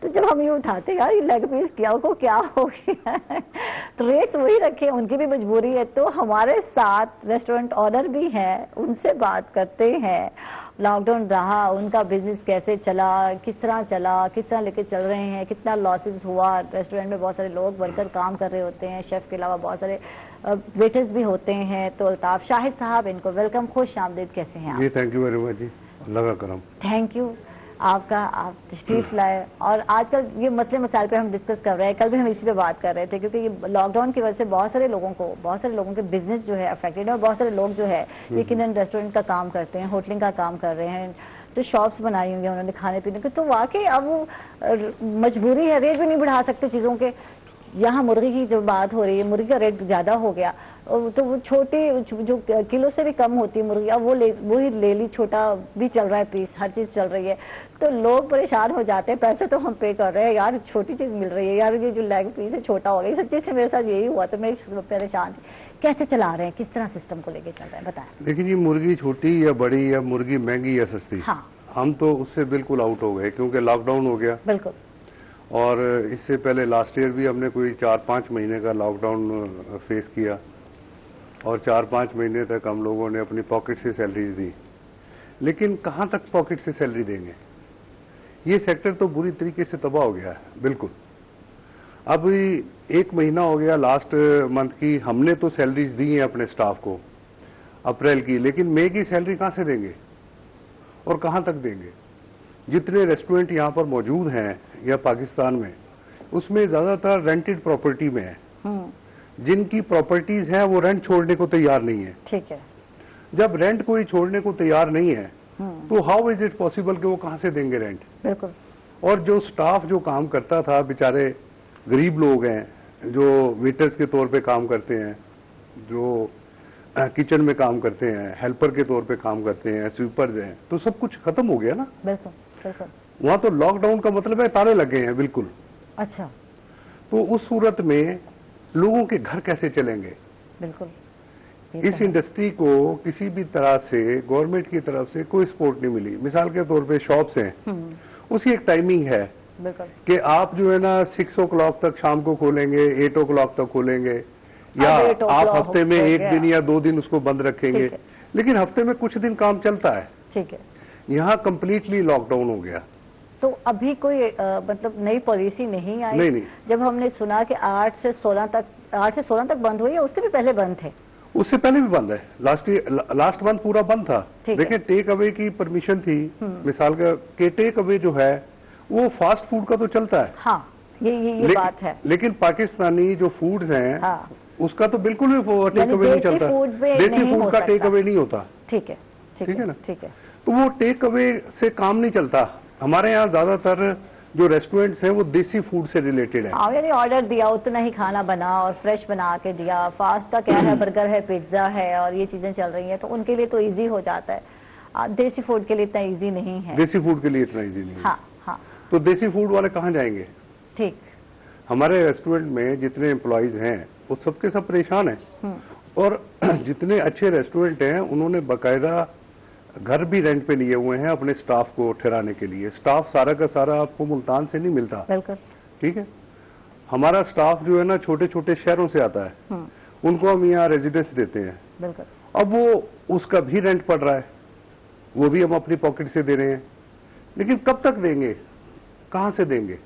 तो जब हम ये उठाते हैं यार ये लेग पीस क्या हो गया तो रेट वही रखे, उनकी भी मजबूरी है। तो हमारे साथ रेस्टोरेंट ऑनर भी हैं, उनसे बात करते हैं, लॉकडाउन रहा उनका बिजनेस कैसे चला, किस तरह लेके चल रहे हैं, कितना लॉसेस हुआ। रेस्टोरेंट में बहुत सारे लोग वर्कर काम कर रहे होते हैं, शेफ के अलावा बहुत सारे वेटर्स भी होते हैं। तो अल्ताफ शाहिद साहब, इनको वेलकम, खुश आमदीद, कैसे हैं आप? जी थैंक यू वेरी मच जी, अल्लाह का करम। Thank you. آپ تشریف لائے، اور آج کل یہ مسئلے مسائل پہ ہم ڈسکس کر رہے ہیں، کل بھی ہم اسی پہ بات کر رہے تھے، کیونکہ یہ لاک ڈاؤن کی وجہ سے بہت سارے لوگوں کے بزنس جو ہے افیکٹڈ ہے، اور بہت سارے لوگ جو ہے یقیناً ریسٹورینٹ کا کام کرتے ہیں، ہوٹلنگ کا کام کر رہے ہیں، جو شاپس بنائی ہوئی ہیں انہوں نے کھانے پینے کی، تو واقعی اب وہ مجبوری ہے، ریٹ بھی نہیں بڑھا سکتے چیزوں کے. یہاں مرغی کی جو بات ہو رہی ہے، مرغی کا ریٹ زیادہ ہو گیا، تو وہ چھوٹی جو کلو سے بھی کم ہوتی ہے مرغی، اب وہی لے لی، چھوٹا بھی چل رہا ہے پیس، ہر چیز چل رہی ہے، تو لوگ پریشان ہو جاتے ہیں. پیسے تو ہم پے کر رہے ہیں یار، چھوٹی چیز مل رہی ہے یار، یہ جو لیگ پیس ہے چھوٹا ہو گیا. سچی سے میرے ساتھ یہی ہوا، تو میں پریشان تھی. کیسے چلا رہے ہیں، کس طرح سسٹم کو لے کے چل رہے ہیں، بتائیں. دیکھیں جی، مرغی چھوٹی یا بڑی یا مرغی مہنگی یا سستی، ہم تو اس سے بالکل آؤٹ ہو گئے، کیونکہ لاک ڈاؤن ہو گیا. بالکل. اور اس سے پہلے لاسٹ ایئر بھی ہم نے کوئی 4-5 مہینے کا لاک ڈاؤن فیس کیا، اور 4-5 مہینے تک ہم لوگوں نے اپنی پاکٹ سے سیلریز دی. لیکن کہاں تک پاکٹ سے سیلری دیں گے؟ یہ سیکٹر تو بری طریقے سے تباہ ہو گیا ہے. بالکل. اب 1 مہینہ ہو گیا لاسٹ منتھ کی، ہم نے تو سیلریز دی ہیں اپنے سٹاف کو اپریل کی، لیکن مئی کی سیلری کہاں سے دیں گے اور کہاں تک دیں گے؟ جتنے ریسٹورنٹ یہاں پر موجود ہیں یا پاکستان میں، اس میں زیادہ تر رینٹڈ پراپرٹی میں ہے. جن کی پراپرٹیز ہیں وہ رینٹ چھوڑنے کو تیار نہیں ہے. ٹھیک ہے. جب رینٹ کوئی چھوڑنے کو تیار نہیں ہے تو ہاؤ از اٹ پاسبل کہ وہ کہاں سے دیں گے رینٹ؟ بالکل. اور جو سٹاف جو کام کرتا تھا، بیچارے غریب لوگ ہیں، جو ویٹرز کے طور پہ کام کرتے ہیں، جو کچن میں کام کرتے ہیں، ہیلپر کے طور پہ کام کرتے ہیں، سویپرز ہیں، تو سب کچھ ختم ہو گیا نا. بالکل بالکل. وہاں تو لاک ڈاؤن کا مطلب ہے تالے لگے ہیں. بالکل. اچھا. تو اس صورت میں لوگوں کے گھر کیسے چلیں گے؟ بالکل. اس انڈسٹری کو کسی بھی طرح سے گورنمنٹ کی طرف سے کوئی سپورٹ نہیں ملی. مثال کے طور پہ شاپس ہیں، اس کی ایک ٹائمنگ ہے کہ آپ جو ہے نا 6 o'clock تک شام کو کھولیں گے، 8 o'clock تک کھولیں گے، یا آپ ہفتے میں 1 دن یا 2 دن اس کو بند رکھیں گے، لیکن ہفتے میں کچھ دن کام چلتا ہے. ٹھیک ہے. یہاں کمپلیٹلی لاک ڈاؤن ہو گیا. تو ابھی کوئی مطلب نئی پالیسی نہیں آئی؟ نہیں. جب ہم نے سنا کہ 8 سے 16 تک بند ہوئی ہے، اس سے بھی پہلے بند تھے؟ اس سے پہلے بھی بند ہے. لاسٹ منتھ پورا بند تھا. دیکھیں، ٹیک اوے کی پرمیشن تھی، مثال کا کہ ٹیک اوے جو ہے وہ فاسٹ فوڈ کا تو چلتا ہے. ہاں، یہ بات ہے. لیکن پاکستانی جو فوڈز ہیں اس کا تو بالکل بھی ٹیک اوے نہیں چلتا. دیسی فوڈ کا ٹیک اوے نہیں ہوتا. ٹھیک ہے. ٹھیک ہے نا. ٹھیک ہے. تو وہ ٹیک اوے سے کام نہیں چلتا. ہمارے یہاں زیادہ تر جو ریسٹورینٹس ہیں وہ دیسی فوڈ سے ریلیٹڈ ہیں. یعنی آرڈر دیا، اتنا ہی کھانا بنا اور فریش بنا کے دیا. فاسٹ کا کیا ہے، برگر ہے، پیزا ہے، اور یہ چیزیں چل رہی ہیں، تو ان کے لیے تو ایزی ہو جاتا ہے. دیسی فوڈ کے لیے اتنا ایزی نہیں ہے. دیسی فوڈ کے لیے اتنا ایزی نہیں ہے. ہاں ہاں. تو دیسی فوڈ والے کہاں جائیں گے؟ ٹھیک. ہمارے ریسٹورینٹ میں جتنے امپلائیز ہیں وہ سب کے سب پریشان ہیں. اور جتنے اچھے ریسٹورینٹ ہیں انہوں نے باقاعدہ گھر بھی رینٹ پہ لیے ہوئے ہیں اپنے سٹاف کو ٹھہرانے کے لیے. سٹاف سارا کا سارا آپ کو ملتان سے نہیں ملتا. بالکل. ٹھیک ہے. ہمارا سٹاف جو ہے نا چھوٹے چھوٹے شہروں سے آتا ہے، ان کو ہم یہاں ریزیڈنس دیتے ہیں. بالکل. اب وہ اس کا بھی رینٹ پڑ رہا ہے، وہ بھی ہم اپنی پاکٹ سے دے رہے ہیں. لیکن کب تک دیں گے، کہاں سے دیں گے؟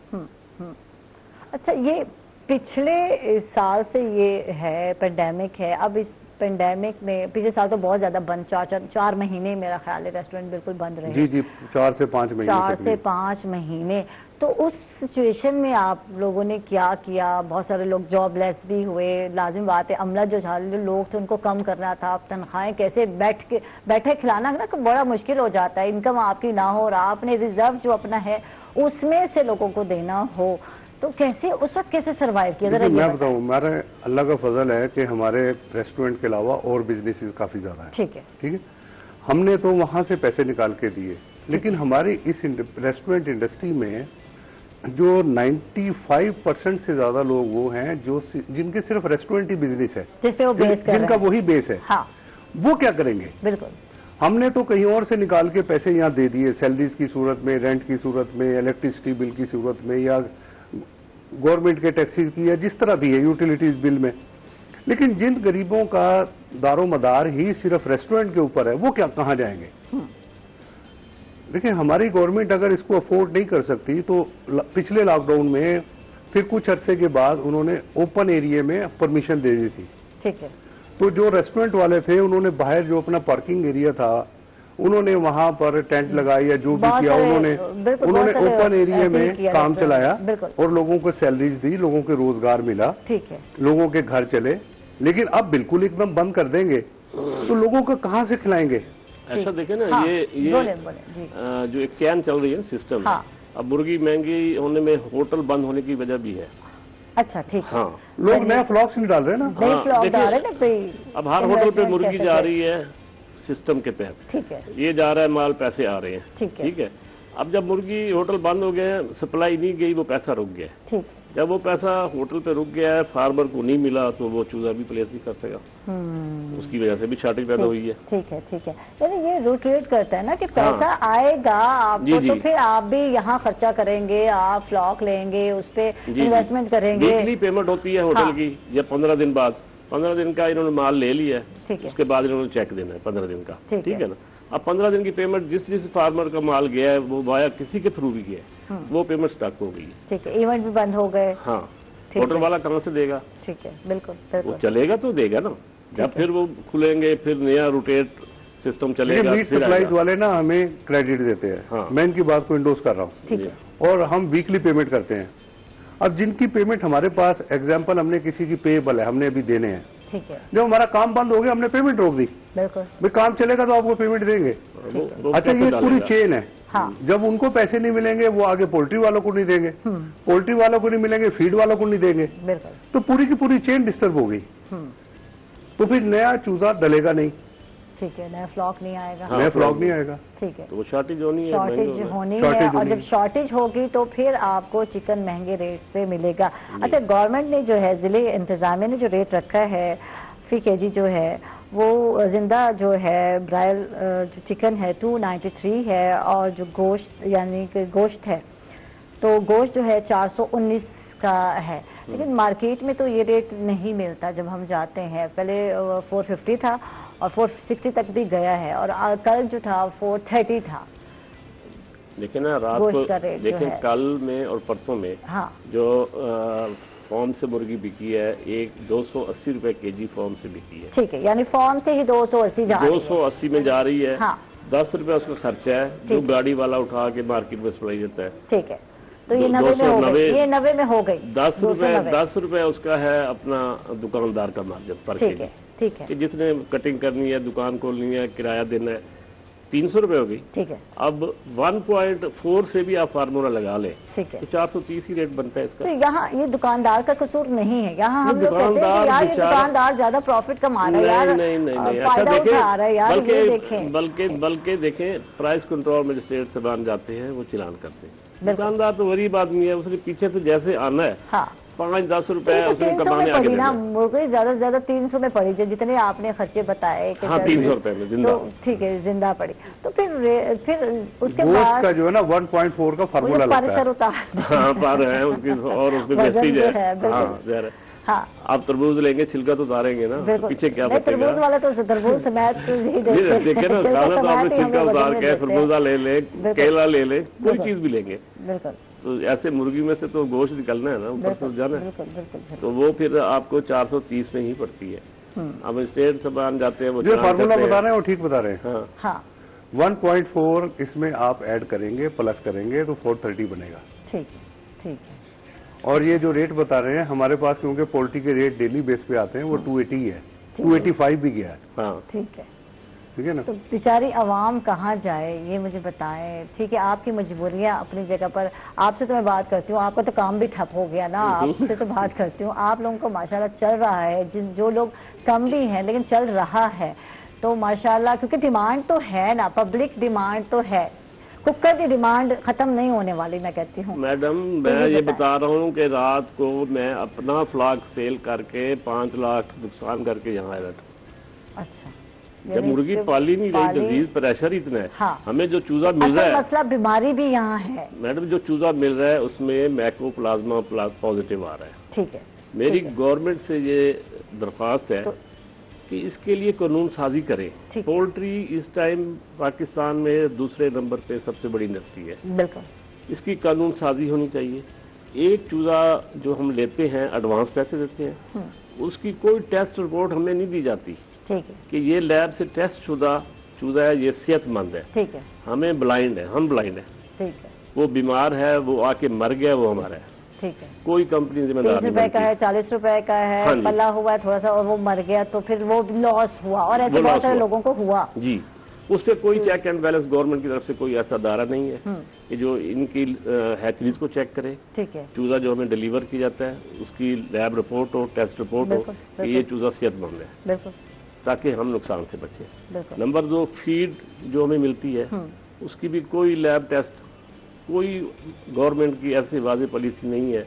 اچھا، یہ پچھلے سال سے یہ ہے، پینڈیمک ہے. اب اس پینڈیمک میں پچھلے سال تو بہت زیادہ بند، 4 مہینے میرا خیال ہے ریسٹورینٹ بالکل بند رہے. جی 4 سے 5 مہینے. 4 سے 5 مہینے. تو اس سچویشن میں آپ لوگوں نے کیا کیا؟ بہت سارے لوگ جاب لیس بھی ہوئے. لازم بات ہے، عملہ جو لوگ تھے ان کو کم کرنا تھا. آپ تنخواہیں کیسے بیٹھے کھلانا نا بڑا مشکل ہو جاتا ہے. انکم آپ کی نہ ہو اور آپ نے ریزرو جو اپنا ہے اس میں سے لوگوں کو دینا ہو، تو کیسے اس وقت کیسے سروائیو کیا؟ میں بتاؤں، ہمارا اللہ کا فضل ہے کہ ہمارے ریسٹورینٹ کے علاوہ اور بزنسز کافی زیادہ ہیں. ٹھیک ہے. ٹھیک ہے. ہم نے تو وہاں سے پیسے نکال کے دیے، لیکن ہماری اس ریسٹورینٹ انڈسٹری میں جو 95% سے زیادہ لوگ وہ ہیں جن کے صرف ریسٹورینٹ ہی بزنس ہے، جن کا وہی بیس ہے. وہ کیا کریں گے؟ بالکل. ہم نے تو کہیں اور سے نکال کے پیسے یہاں دے دیے، سیلریز کی صورت میں، رینٹ کی صورت میں، الیکٹریسٹی بل کی صورت میں، یا گورنمنٹ کے ٹیکسز کی، یا جس طرح بھی ہے یوٹیلیٹیز بل میں. لیکن جن غریبوں کا دار و مدار ہی صرف ریسٹورینٹ کے اوپر ہے، وہ کہاں جائیں گے؟ دیکھیں، ہماری گورنمنٹ اگر اس کو افورڈ نہیں کر سکتی تو پچھلے لاک ڈاؤن میں پھر کچھ عرصے کے بعد انہوں نے اوپن ایریے میں پرمیشن دے دی تھی. ٹھیک ہے. تو جو ریسٹورینٹ والے تھے انہوں نے باہر جو اپنا پارکنگ ایریا تھا उन्होंने वहां पर टेंट लगाई या जो भी किया, उन्होंने ओपन एरिया में काम चलाया और लोगों को सैलरीज दी, लोगों को रोजगार मिला, ठीक है, लोगों के घर चले। लेकिन अब बिल्कुल एकदम बंद कर देंगे तो लोगों को कहाँ से खिलाएंगे? ऐसा देखे ना, ये जो एक चैन चल रही है सिस्टम, अब मुर्गी महंगी होने में होटल बंद होने की वजह भी है। अच्छा, ठीक है। हाँ, लोग नया फ्लॉक्स नहीं डाल रहे ना। अब हर होटल पे मुर्गी जा रही है सिस्टम के तहत, ठीक है, ये जा रहा है माल, पैसे आ रहे हैं, ठीक है। अब जब मुर्गी होटल बंद हो गए, सप्लाई नहीं गई, वो पैसा रुक गया, ठीक। जब वो पैसा होटल पे रुक गया है, फार्मर को नहीं मिला, तो वो चूजा भी प्लेस नहीं कर सकेगा, उसकी वजह से भी शॉर्टेज पैदा हुई है। ठीक है, ठीक है। यानी ये रोटेट करता है ना कि पैसा आएगा आपको, तो फिर आप भी यहाँ खर्चा करेंगे, आप फ्लॉक लेंगे, उस पर इन्वेस्टमेंट करेंगे। वीकली पेमेंट होती है होटल की, या 15 दिन बाद, 15 दिन का इन्होंने माल ले लिया है, उसके बाद इन्होंने चेक देना है 15 दिन का, ठीक है ना। अब 15 दिन की पेमेंट जिस फार्मर का माल गया है, वो वाया किसी के थ्रू भी गया है, वो पेमेंट स्टक हो गई, ठीक है, इवेंट भी बंद हो गए। हाँ, होटल वाला कहाँ से देगा? ठीक है, बिल्कुल, वो चलेगा तो देगा ना, जब फिर वो खुलेंगे, फिर नया रोटेट सिस्टम चलेगा। मीट सप्लाईज वाले ना हमें क्रेडिट देते हैं, हाँ। मैं इनकी बात को इंडोर्स कर रहा हूँ, और हम वीकली पेमेंट करते हैं। अब जिनकी पेमेंट हमारे पास, एग्जाम्पल हमने किसी की पेएबल है, हमने अभी देने हैं, ठीक है, जब हमारा काम बंद हो गया हमने पेमेंट रोक दी, बिल्कुल, भाई काम चलेगा तो आपको पेमेंट देंगे। अच्छा, ये पूरी चेन है, हाँ। जब उनको पैसे नहीं मिलेंगे, वो आगे पोल्ट्री वालों को नहीं देंगे, पोल्ट्री वालों को नहीं मिलेंगे, फीड वालों को नहीं देंगे, तो पूरी की पूरी चेन डिस्टर्ब हो गई, तो फिर नया चूजा डलेगा नहीं, ठीक है, नया फ्लॉक नहीं आएगा, नया फ्लॉक नहीं आएगा, ठीक है, तो वो शॉर्टेज होनी है, और जब शॉर्टेज होगी तो फिर आपको चिकन महंगे रेट पे मिलेगा। अच्छा, गवर्नमेंट ने जो है, जिले इंतजामिया ने जो रेट रखा है फी केजी जो है, वो जिंदा जो है ब्रायल जो चिकन है 293 है, और जो गोश्त यानी कि गोश्त है, तो गोश्त जो है 419 का है। लेकिन मार्केट में तो ये रेट नहीं मिलता, जब हम जाते हैं, पहले 450 था और 460 तक भी गया है, और कल जो था 430 था। देखिए ना, रात को देखें, कल में और परसों में, हाँ, जो फॉर्म से मुर्गी बिकी है, 280 रुपए केजी फॉर्म से बिकी है, ठीक है, यानी फॉर्म से ही 280 जा रही है, 280 में जा रही है, हाँ। 10 रुपए उसका खर्चा है, जो गाड़ी वाला उठा के मार्केट में सप्लाई देता है, ठीक है, तो ये 90 में हो गई, ये 90 में हो गई। 10 रुपए उसका है अपना दुकानदार का मार्जिन पर केजी, ठीक है, कि जिसने कटिंग करनी है, दुकान खोलनी है, किराया देना है, 300 रुपए हो गई, ठीक है। अब 1.4 से भी आप फार्मूला लगा ले, ठीक है, तो 430 ही रेट बनता है इसका। तो यहाँ ये दुकानदार का कसूर नहीं है, यहाँ हम लोग कहते हैं कि यार ये दुकानदार ज्यादा प्रॉफिट कमा रहा है, यार नहीं, अच्छा देखें, बल्कि देखें, प्राइस कंट्रोल मजिस्ट्रेट से बन जाते हैं, वो चालान करते हैं। दुकानदार तो गरीब आदमी है, उसने पीछे तो जैसे आना है, हाँ, 5-10 रुपए उसने कमाने आगे देना। मुर्गी ज्यादा से ज्यादा 300 में पड़ी, जो जितने आपने खर्चे बताए, हाँ, 300 रुपए में जिंदा, तो ठीक है, जिंदा पड़ी। तो फिर उसके बाद का जो है ना 1.4 का फार्मूला लगता है, हाँ, पार है उसकी, और उसमें वेस्टेज है, हाँ, आप तरबूज लेंगे, छिलका तो उतारेंगे ना, पीछे क्या बचेगा? तरबूज वाला तो तरबूज समेत देखे ना, खाना तो आपने छिलका उतार के तरबूजा ले ले, केला ले ले, कोई चीज भी लेंगे, बिल्कुल। तो ऐसे मुर्गी में से तो गोश्त निकलना है ना, ऊपर से जाना है, तो वो फिर आपको 430 में ही पड़ती है। अब स्टेट सामान जाते हैं, वो जो फार्मूला बता रहे हैं वो ठीक बता रहे हैं, हाँ, 1.4 इसमें आप ऐड करेंगे, प्लस करेंगे तो 430 बनेगा, ठीक है, ठीक है। और ये जो रेट बता रहे हैं हमारे पास, क्योंकि पोल्ट्री के रेट डेली बेस पे आते हैं, वो 280 है, 285 भी गया है, हाँ, ठीक है, ठीक है ना। तो बेचारी आवाम कहाँ जाए, ये मुझे बताएं, ठीक है, आपकी मजबूरियां अपनी जगह पर। आपसे तो मैं बात करती हूँ, आपका तो काम भी ठप हो गया ना, आपसे तो बात करती हूँ, आप लोगों को माशाल्लाह चल रहा है, जो लोग कम भी हैं लेकिन चल रहा है, तो माशाल्लाह, क्योंकि डिमांड तो है ना, पब्लिक डिमांड तो है, कुकर की डिमांड खत्म नहीं होने वाली, मैं कहती हूँ। मैडम, मैं ये बता रहा हूँ कि रात को मैं अपना फ्लॉक सेल करके 5 लाख नुकसान करके यहाँ आया था। अच्छा, जब मुर्गी पाली नहीं रही, डिजीज प्रेशर इतना है, हाँ, हमें जो चूजा मिल रहा है, मतलब बीमारी भी यहाँ है मैडम, जो चूजा मिल रहा है उसमें मैक्रोप्लाज्मा पॉजिटिव आ रहा है, ठीक है। मेरी गवर्नमेंट से ये दरख्वास्त है कि इसके लिए कानून साजी करें। पोल्ट्री इस टाइम पाकिस्तान में दूसरे नंबर पे सबसे बड़ी इंडस्ट्री है, बिल्कुल, इसकी कानून साजी होनी चाहिए। एक चूजा जो हम लेते हैं, एडवांस पैसे देते हैं, उसकी कोई टेस्ट रिपोर्ट हमें नहीं दी जाती, ठीक है, कि ये लैब से टेस्ट शुदा चूजा है ये सेहतमंद है, ठीक है, हमें ब्लाइंड है, हम ब्लाइंड है, ठीक है, वो बीमार है, वो आके मर गया, वो हमारा है, ठीक है, कोई कंपनी जिम्मेदार 30 रुपए का है, 40 रुपए का है, हाँ पल्ला हुआ है थोड़ा सा और वो मर गया तो फिर वो लॉस हुआ, और ऐसे बहुत सारे लोगों को हुआ जी। उस पर कोई चेक एंड बैलेंस गवर्नमेंट की तरफ से कोई ऐसा दायरा नहीं है कि जो इनकी हैचरीज को चेक करे। ठीक है, चूजा जो हमें डिलीवर किया जाता है उसकी लैब रिपोर्ट हो, टेस्ट रिपोर्ट हो कि ये चूजा सेहतमंद है, बिल्कुल, ताकि हम नुकसान से बचें। बिल्कुल। नंबर 2, फीड जो हमें मिलती है उसकी भी कोई लैब टेस्ट, कोई गवर्नमेंट की ऐसी वाज़ेह पॉलिसी नहीं है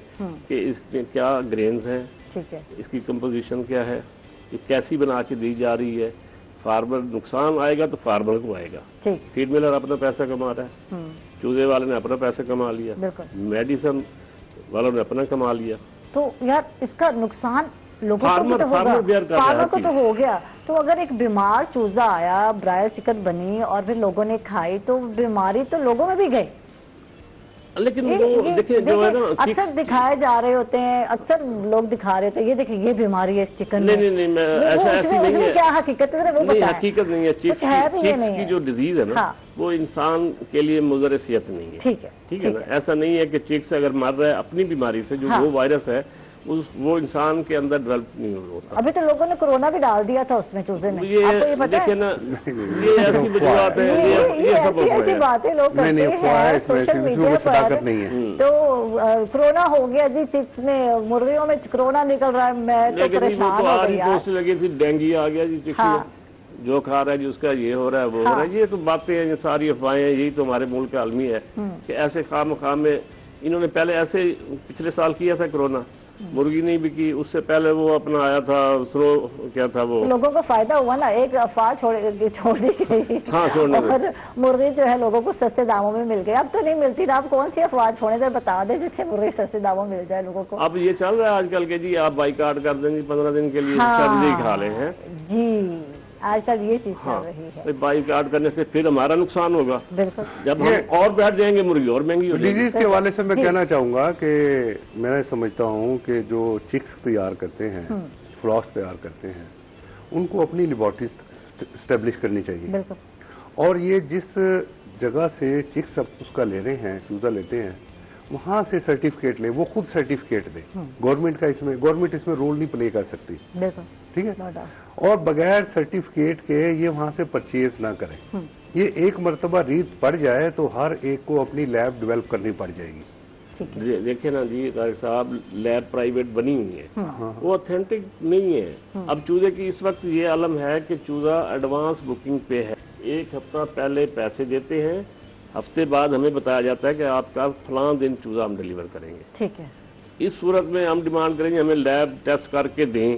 कि इसमें क्या ग्रेन्स हैं, ठीक है, इसकी कंपोजिशन क्या है, ये कैसी बना के दी जा रही है। फार्मर नुकसान आएगा तो फार्मर को आएगा, फीड मिलर अपना पैसा कमा रहा है, चूजे वाले ने अपना पैसा कमा लिया, मेडिसिन वालों ने अपना कमा लिया। तो यार इसका नुकसान लोगों को तो होगा, फार्मर को तो हो गया। तो अगर एक बीमार चूजा आया, ब्रायल चिकन बनी और फिर लोगों ने खाई तो बीमारी तो लोगों में भी गई। लेकिन वो देखिए जो है ना अक्सर दिखाए जा रहे होते हैं, अक्सर लोग दिखा रहे होते हैं, ये देखिए ये बीमारी है इस चिकन में। नहीं, मैं ऐसी नहीं है, क्या हकीकत है वो बताएं। हकीकत नहीं है, चिक्स की जो डिजीज है ना वो इंसान के लिए मुज़र सेहत नहीं है। ठीक है ना, ऐसा नहीं है कि चिक्स अगर मर रहा है अपनी बीमारी से, जो वो वायरस है वो इंसान के अंदर डेवलप नहीं होता। अभी तो लोगों ने कोरोना भी डाल दिया था उसमें चूजे में, आपको ये पता है? ना ये ऐसी वजूहत है, ये सब ऐसी बातें लोग करते हैं सोशल मीडिया पर। तो कोरोना हो गया जी, चिप्स में मुर्गियों में कोरोना निकल रहा है, मैं तो परेशान हो गई यार। पोस्ट लगी थी डेंगू आ गया जी चिप्स में, जो खा रहा है जी उसका ये हो रहा है, वो हो रहा है। ये तो बातें हैं, ये सारी अफवाहें हैं, यही तो हमारे मुल्क का आलमी है कि ऐसे खाम में इन्होंने पहले ऐसे पिछले साल किया था कोरोना, मुर्गी नहीं बिकी, उससे पहले वो अपना आया था क्या था वो, लोगों को फायदा हुआ ना, एक अफवाह छोड़ दी गई। हाँ, छोड़ने और मुर्गी जो है लोगों को सस्ते दामों में मिल गई। अब तो नहीं मिलती ना, आप कौन सी अफवाह छोड़े थे बता दे जिससे मुर्गी सस्ते दामों में मिल जाए लोगों को। अब ये चल रहा है आजकल के जी, आप बाइकाट कर देंगे 15 दिन के लिए, सब्जी खा ले हैं जी, आजकल ये चीज चल रही है। बाइकाट करने से फिर हमारा नुकसान होगा, बिल्कुल। जब हम और बैठ जाएंगे मुर्गी और महंगी हो जाएगी। डिजीज के हवाले से मैं कहना चाहूंगा कि मैं समझता हूं कि जो चिक्स तैयार करते हैं, फ्लॉक्स तैयार करते हैं, उनको अपनी लेबोरेटरी स्टेब्लिश करनी चाहिए। और ये जिस जगह से चिक्स उसका ले रहे हैं, चूजा लेते हैं, वहां से सर्टिफिकेट ले, वो खुद सर्टिफिकेट दे। गवर्नमेंट इसमें रोल नहीं प्ले कर सकती, ठीक है। और बगैर सर्टिफिकेट के ये वहां से परचेज ना करें। ये एक मर्तबा रीत पड़ जाए तो हर एक को अपनी लैब डेवलप करनी पड़ जाएगी। देखिए ना जी तारिक साहब, लैब प्राइवेट बनी हुई है, वो ऑथेंटिक नहीं है। अब चूजे की इस वक्त ये आलम है कि चूजा एडवांस बुकिंग पे है, एक हफ्ता पहले पैसे देते हैं, हफ्ते बाद हमें बताया जाता है कि आपका फलां दिन चूजा हम डिलीवर करेंगे। ठीक है। इस सूरत में हम डिमांड करेंगे हमें लैब टेस्ट करके दें,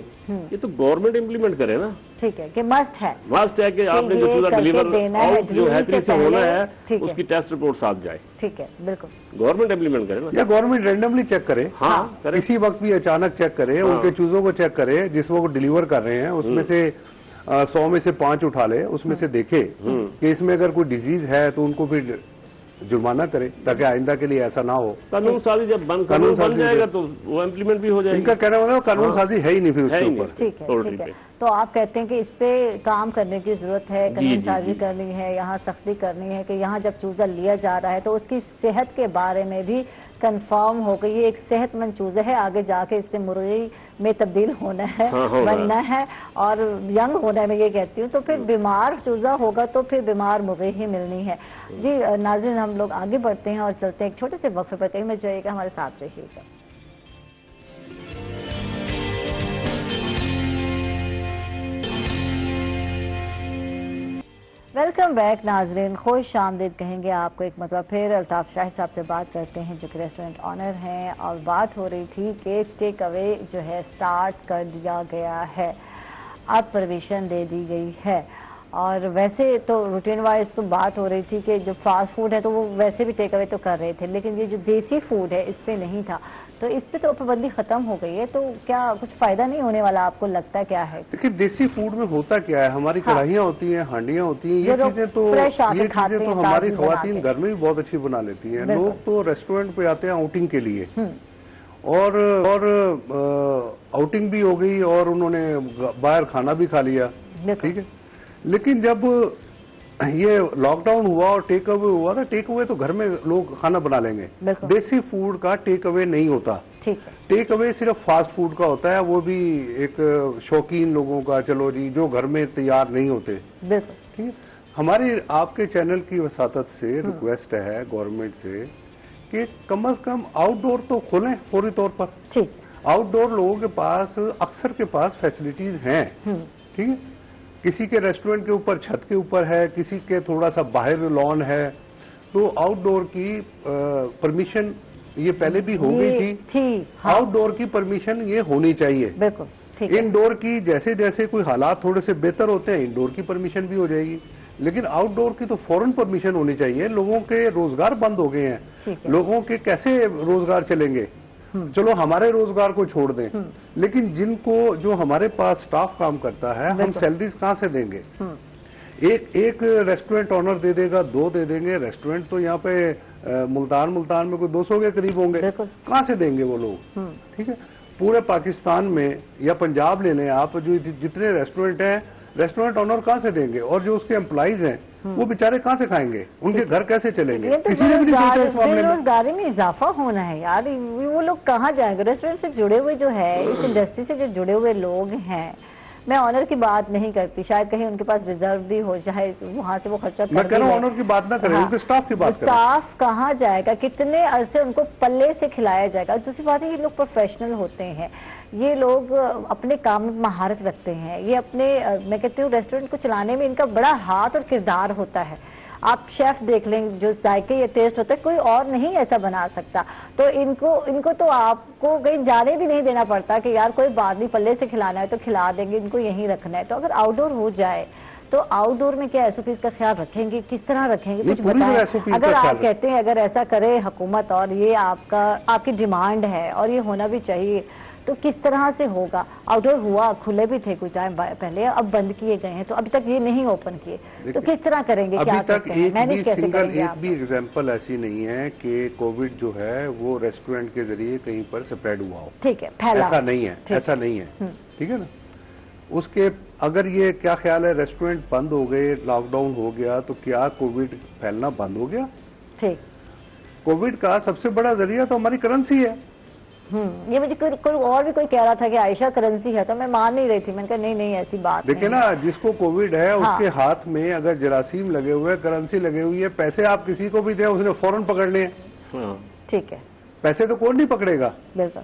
ये तो गवर्नमेंट इम्प्लीमेंट करे ना। ठीक है कि मस्ट है कि आपने जो चूजा डिलीवर आउट जो हैचरी से होना है उसकी टेस्ट रिपोर्ट साथ जाए। ठीक है, बिल्कुल गवर्नमेंट इम्प्लीमेंट करे ना, या गवर्नमेंट रैंडमली चेक करे। हाँ, करे। किसी वक्त भी अचानक चेक करे, उनके चूजों को चेक करे, जिस वो डिलीवर कर रहे हैं उसमें से 100 में से 5 उठा ले, उसमें से देखे कि इसमें अगर कोई डिजीज है तो उनको फिर जुर्माना करे, ताकि आइंदा के लिए ऐसा ना हो। कानून साजी जब कानून बन जाएगा तो वो इम्प्लीमेंट भी हो जाएगा। इनका कहना होगा कानून साजी है ही नहीं फिर उसके ऊपर। ठीक है। तो आप कहते हैं कि इस पे काम करने की जरूरत है, कानून साजी करनी है, यहाँ सख्ती करनी है कि यहाँ जब चूजा लिया जा रहा है तो उसकी सेहत के बारे में भी कंफर्म हो गई, ये एक सेहतमंद चूजा है, आगे जाके इससे मुर्गी में तब्दील होना है, बनना है और यंग होना है, मैं ये कहती हूँ। तो फिर बीमार चूजा होगा तो फिर बीमार मुर्गी ही मिलनी है जी। नाज़रीन, हम लोग आगे बढ़ते हैं और चलते हैं एक छोटे से वक्फे पर, में जाइएगा, हमारे साथ रहिएगा। वेलकम बैक नाजरीन, खुश आमदीद कहेंगे आपको एक मतलब फिर। अल्ताफ शाह साहब से बात करते हैं जो कि रेस्टोरेंट ऑनर हैं, और बात हो रही थी कि टेक अवे जो है स्टार्ट कर दिया गया है, अब परमिशन दे दी गई है। और वैसे तो रूटीन वाइज तो बात हो रही थी कि जो फास्ट फूड है तो वो वैसे भी टेक अवे तो कर रहे थे, लेकिन ये जो देसी फूड है इस पे नहीं था, तो इस पे तो पाबंदी खत्म हो गई है। तो क्या कुछ फायदा नहीं होने वाला, आपको लगता है क्या है? देखिए देसी फूड में होता क्या है, हमारी कढ़ाइयाँ होती हैं, हांडियाँ होती हैं, ये चीजें तो हमारी खवातीन घर में भी बहुत अच्छी बना लेती हैं। लोग तो रेस्टोरेंट पे आते हैं आउटिंग के लिए, और आउटिंग भी हो गई और उन्होंने बाहर खाना भी खा लिया, ठीक है। लेकिन जब ये लॉकडाउन हुआ और टेक अवे हुआ था, टेक अवे तो घर में लोग खाना बना लेंगे, देसी फूड का टेक अवे नहीं होता। टेक अवे सिर्फ फास्ट फूड का होता है, वो भी एक शौकीन लोगों का, चलो जी, जो घर में तैयार नहीं होते। ठीक है, हमारी आपके चैनल की वसातत से रिक्वेस्ट है गवर्नमेंट से कि कम से कम आउटडोर तो खोलें फौरी तौर पर। आउटडोर लोगों के पास अक्सर के पास फैसिलिटीज हैं, ठीक है, किसी के रेस्टोरेंट के ऊपर छत के ऊपर है, किसी के थोड़ा सा बाहर लॉन है, तो आउटडोर की परमिशन ये पहले भी हो गई थी। आउटडोर की परमिशन ये होनी चाहिए। बिल्कुल। इनडोर की जैसे जैसे कोई हालात थोड़े से बेहतर होते हैं, इनडोर की परमिशन भी हो जाएगी, लेकिन आउटडोर की तो फौरन परमिशन होनी चाहिए। लोगों के रोजगार बंद हो गए हैं, लोगों के कैसे रोजगार चलेंगे? चलो हमारे रोजगार को छोड़ दें, लेकिन जिनको, जो हमारे पास स्टाफ काम करता है, हम सैलरीज कहाँ से देंगे? एक रेस्टोरेंट ऑनर दे देगा, 2 दे देंगे, रेस्टोरेंट तो यहाँ पे मुल्तान में कोई 200 के करीब होंगे, कहाँ से देंगे वो लोग? ठीक है, पूरे पाकिस्तान में या पंजाब ले लें आप, जो जितने रेस्टोरेंट हैं, रेस्टोरेंट ऑनर कहाँ से देंगे? और जो उसके एम्प्लॉइज हैं वो बेचारे कहाँ से खाएंगे? उनके घर कैसे चलेंगे? किसी ने भी नहीं सोचा इस मामले में। बेरोजगारी में इजाफा होना है यार, वो लोग कहाँ जाएंगे? रेस्टोरेंट से जुड़े हुए जो है, इस इंडस्ट्री से जो जुड़े हुए लोग हैं, मैं ऑनर की बात नहीं करती, शायद कहीं उनके पास रिजर्व भी हो, चाहे वहाँ से वो खर्चा कर, मैं कह रहा हूँ ऑनर की बात ना करें, उनके स्टाफ की बात करें। स्टाफ कहाँ जाएगा? कितने अरसे उनको पल्ले से खिलाया जाएगा? दूसरी बात है, ये लोग प्रोफेशनल होते हैं, ये लोग अपने काम में महारत रखते हैं, ये अपने, मैं कहती हूँ, रेस्टोरेंट को चलाने में इनका बड़ा हाथ और किरदार होता है। आप शेफ देख लें, जो जायके या टेस्ट होता है, कोई और नहीं ऐसा बना सकता। तो इनको तो आपको कहीं जाने भी नहीं देना पड़ता कि यार कोई बात नहीं, पल्ले से खिलाना है तो खिला देंगे, इनको यहीं रखना है। तो अगर आउटडोर हो जाए तो आउटडोर में क्या एसओपीज का ख्याल रखेंगे, किस तरह रखेंगे, कुछ बताएं। अगर आप कहते हैं अगर ऐसा करे हुकूमत और ये आपकी डिमांड है और ये होना भी चाहिए, तो किस तरह से होगा? आउटडोर हुआ, खुले भी थे कुछ टाइम पहले, अब बंद किए गए हैं, तो अभी तक ये नहीं ओपन किए, तो किस तरह करेंगे? अभी तक एक भी एग्जांपल ऐसी नहीं है कि कोविड जो है वो रेस्टोरेंट के जरिए कहीं पर स्प्रेड हुआ हो। ठीक है, फैला, ऐसा नहीं है, ऐसा नहीं है, ठीक है ना। उसके अगर ये क्या ख्याल है, रेस्टोरेंट बंद हो गए, लॉकडाउन हो गया, तो क्या कोविड फैलना बंद हो गया? ठीक, कोविड का सबसे बड़ा जरिया तो हमारी करेंसी है। ये मुझे कोई और भी कोई कह रहा था कि आयशा करेंसी है, तो मैं मान नहीं रही थी, मैंने कहा नहीं ऐसी बात देखिए ना, जिसको कोविड है उसके हाथ में अगर जरासीम लगे हुए, करेंसी लगे हुई है, पैसे आप किसी को भी दें उसने फौरन पकड़ लिए। ठीक है, पैसे तो कौन नहीं पकड़ेगा? बिल्कुल।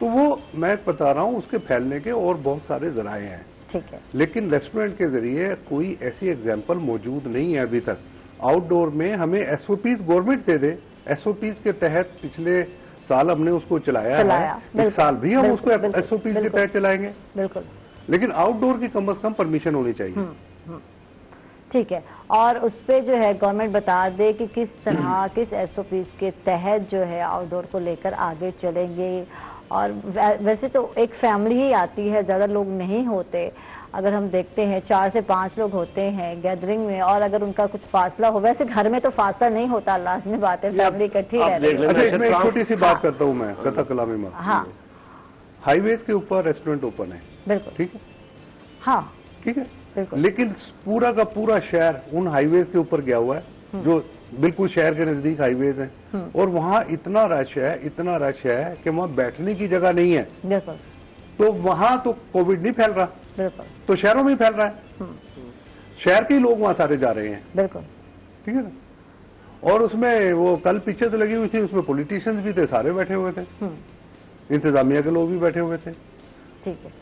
तो वो मैं बता रहा हूँ, उसके फैलने के और बहुत सारे जराए हैं। ठीक है, लेकिन रेस्टोरेंट के जरिए कोई ऐसी एग्जाम्पल मौजूद नहीं है अभी तक। आउटडोर में हमें एसओपीज गवर्नमेंट दे दे, एसओपीज के तहत पिछले साल हमने उसको चलाया है, इस साल भी हम उसको एसओपी के तहत चलाएंगे। बिल्कुल, लेकिन आउटडोर की कम से कम परमिशन होनी चाहिए। ठीक है, और उस पे जो है गवर्नमेंट बता दे कि किस तरह किस एसओपी के तहत जो है आउटडोर को लेकर आगे चलेंगे। और वैसे तो एक फैमिली ही आती है, ज्यादा लोग नहीं होते। अगर हम देखते हैं 4 से 5 लोग होते हैं गैदरिंग में, और अगर उनका कुछ फासला हो, वैसे घर में तो फासला नहीं होता, लाजमी बात है, फैमिली इकट्ठी रहती है। अच्छा, इसमें एक छोटी सी बात करता हूँ मैं, कथा कलामी में। हाँ, हाईवेज के ऊपर रेस्टोरेंट ओपन है, बिल्कुल ठीक है, हाँ ठीक है, बिल्कुल, लेकिन पूरा का पूरा शहर उन हाईवेज के ऊपर गया हुआ है, जो बिल्कुल शहर के नजदीक हाईवेज हैं, और वहाँ इतना रश है कि वहाँ बैठने की जगह नहीं है। बिल्कुल, तो वहां तो कोविड नहीं फैल रहा, बिल्कुल, तो शहरों में ही फैल रहा है। शहर के लोग वहां सारे जा रहे हैं, बिल्कुल ठीक है ना। और उसमें वो कल पीछे तो लगी हुई थी, उसमें पॉलिटिशियंस भी थे, सारे बैठे हुए थे, इंतजामिया के लोग भी बैठे हुए थे। ठीक है,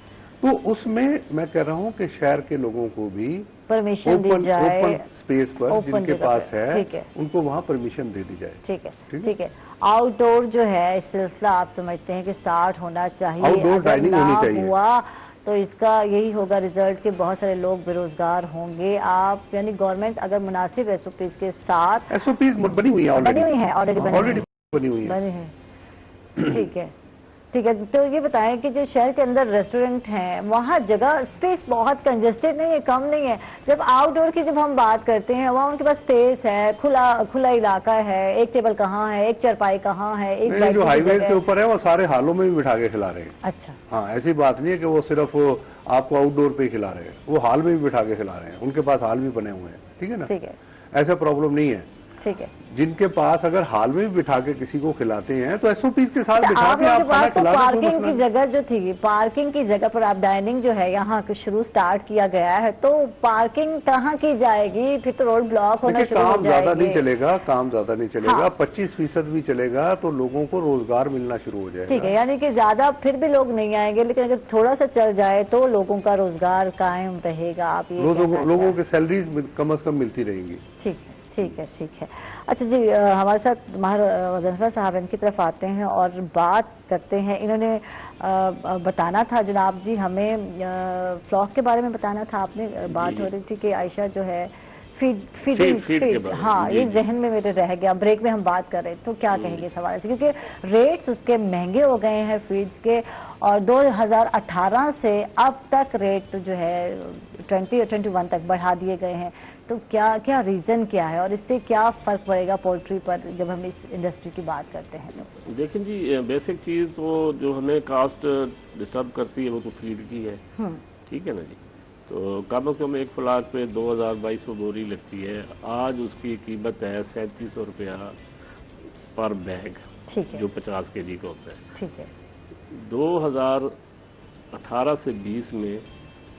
तो उसमें मैं कह रहा हूं कि शहर के लोगों को भी परमिशन दी जाए, ओपन स्पेस पर जिनके पास है उनको वहां परमिशन दे दी जाए। ठीक है, ठीक है। आउटडोर जो है सिलसिला आप समझते हैं कि स्टार्ट होना चाहिए, आउटडोर डाइनिंग होनी चाहिए। हुआ तो इसका यही होगा रिजल्ट कि बहुत सारे लोग बेरोजगार होंगे। आप यानी गवर्नमेंट अगर मुनासिब एसओपीज के साथ, एसओपीज बनी हुई है, ऑलरेडी बनी हुई है। ठीक है, ٹھیک ہے. تو یہ بتائیں کہ جو شہر کے اندر ریسٹورینٹ ہیں وہاں جگہ اسپیس بہت کنجسٹڈ نہیں ہے, کم نہیں ہے. جب آؤٹ ڈور کی جب ہم بات کرتے ہیں وہاں ان کے پاس اسپیس ہے, کھلا علاقہ ہے, ایک ٹیبل کہاں ہے, ایک چرپائی کہاں ہے, ایک جو ہائی ویز کے اوپر ہے وہ سارے ہالوں میں بھی بٹھا کے کھلا رہے ہیں. اچھا, ہاں ایسی بات نہیں ہے کہ وہ صرف آپ کو آؤٹ ڈور پہ ہی کھلا رہے ہیں, وہ ہال میں بھی بٹھا کے کھلا رہے ہیں, ان کے پاس ہال بھی بنے ہوئے ہیں. ٹھیک ہے نا, ٹھیک ہے, ایسا پرابلم نہیں ہے. ٹھیک ہے. جن کے پاس اگر ہال میں بھی بٹھا کے کسی کو کھلاتے ہیں تو ایس او پیز کے ساتھ بٹھا کے آپ کھانا کھلا دیں. پارکنگ کی جگہ جو تھی, پارکنگ کی جگہ پر آپ ڈائننگ جو ہے یہاں شروع سٹارٹ کیا گیا ہے, تو پارکنگ کہاں کی جائے گی؟ پھر تو روڈ بلاک ہونا شروع ہو جائے گی. کام زیادہ نہیں چلے گا, کام زیادہ نہیں چلے گا, 25% بھی چلے گا تو لوگوں کو روزگار ملنا شروع ہو جائے گا. ٹھیک ہے, یعنی کہ زیادہ پھر بھی لوگ نہیں آئیں گے, لیکن اگر تھوڑا سا چل جائے تو لوگوں کا روزگار قائم رہے گا. آپ لوگوں کی سیلریز کم از کم ملتی رہیں گی. ٹھیک ہے, ٹھیک ہے, ٹھیک ہے. اچھا جی, ہمارے ساتھ ماہر غضنفر صاحب ان کی طرف آتے ہیں اور بات کرتے ہیں. انہوں نے بتانا تھا جناب جی, ہمیں فلاک کے بارے میں بتانا تھا. آپ نے بات ہو رہی تھی کہ عائشہ جو ہے فیڈ, ہاں یہ ذہن میں میرے رہ گیا, بریک میں ہم بات کر رہے تو کیا کہیں گے اس حوالے سے, کیونکہ ریٹس اس کے مہنگے ہو گئے ہیں فیڈز کے, اور 2018 سے اب تک ریٹ جو ہے 20 اور 21 تک بڑھا دیے گئے ہیں. تو کیا ریزن کیا ہے اور اس سے کیا فرق پڑے گا پولٹری پر جب ہم اس انڈسٹری کی بات کرتے ہیں؟ تو دیکھیں جی, بیسک چیز تو جو ہمیں کاسٹ ڈسٹرب کرتی ہے وہ تو فیڈ کی ہے. ٹھیک ہے نا جی, تو کم از کم ایک فلاٹ پہ 2200 بوری لگتی ہے. آج اس کی قیمت ہے 3700 روپیہ پر بیگ, جو 50 kg کا ہوتا ہے. ٹھیک ہے. 2018 سے 20 میں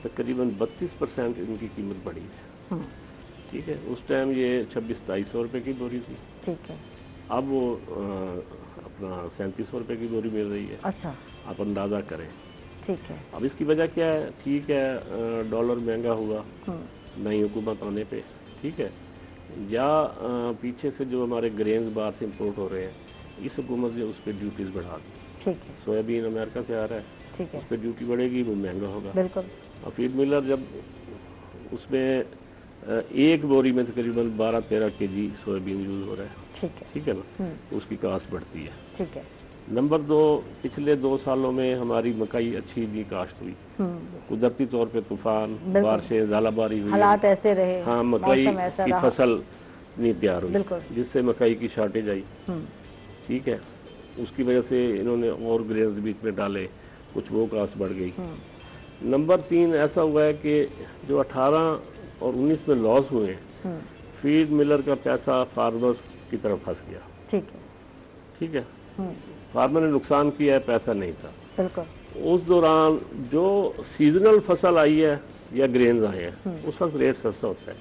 تقریباً 32% ان کی قیمت بڑھی ہے. ٹھیک ہے, اس ٹائم یہ 2600-2700 روپے کی بوری تھی. ٹھیک ہے. اب وہ اپنا 3700 روپے کی بوری مل رہی ہے. اچھا, آپ اندازہ کریں. ٹھیک ہے. اب اس کی وجہ کیا ہے؟ ٹھیک ہے, ڈالر مہنگا ہوا نئی حکومت آنے پہ, ٹھیک ہے, یا پیچھے سے جو ہمارے گرینز باہر سے امپورٹ ہو رہے ہیں, اس حکومت نے اس پہ ڈیوٹیز بڑھا دی. ٹھیک ہے. سویابین امریکہ سے آ رہا ہے, ٹھیک ہے, اس پہ ڈیوٹی بڑھے گی, وہ مہنگا ہوگا. بالکل. اور فیڈ ملر جب اس میں ایک بوری میں تقریباً 12-13 kg سویابین یوز ہو رہا ہے. ٹھیک ہے نا, اس کی کاسٹ بڑھتی ہے. ٹھیک ہے. نمبر 2, پچھلے 2 سالوں میں ہماری مکئی اچھی نہیں کاشت ہوئی. قدرتی طور پہ طوفان, بارشیں, ژالہ باری ہوئی, حالات ایسے رہے. ہاں, مکئی کی فصل نہیں تیار ہوئی, جس سے مکئی کی شارٹیج آئی. ٹھیک ہے, اس کی وجہ سے انہوں نے اور گرینز بیچ میں ڈالے, کچھ وہ کاسٹ بڑھ گئی. نمبر 3 ایسا ہوا ہے کہ جو 18 اور 19 میں لاس ہوئے ہیں, فیڈ ملر کا پیسہ فارمرز کی طرف پھنس گیا. ٹھیک ہے, فارمر نے نقصان کیا ہے, پیسہ نہیں تھا. بالکل. اس دوران جو سیزنل فصل آئی ہے یا گرینز آئے ہیں, اس وقت ریٹ سستا ہوتا ہے.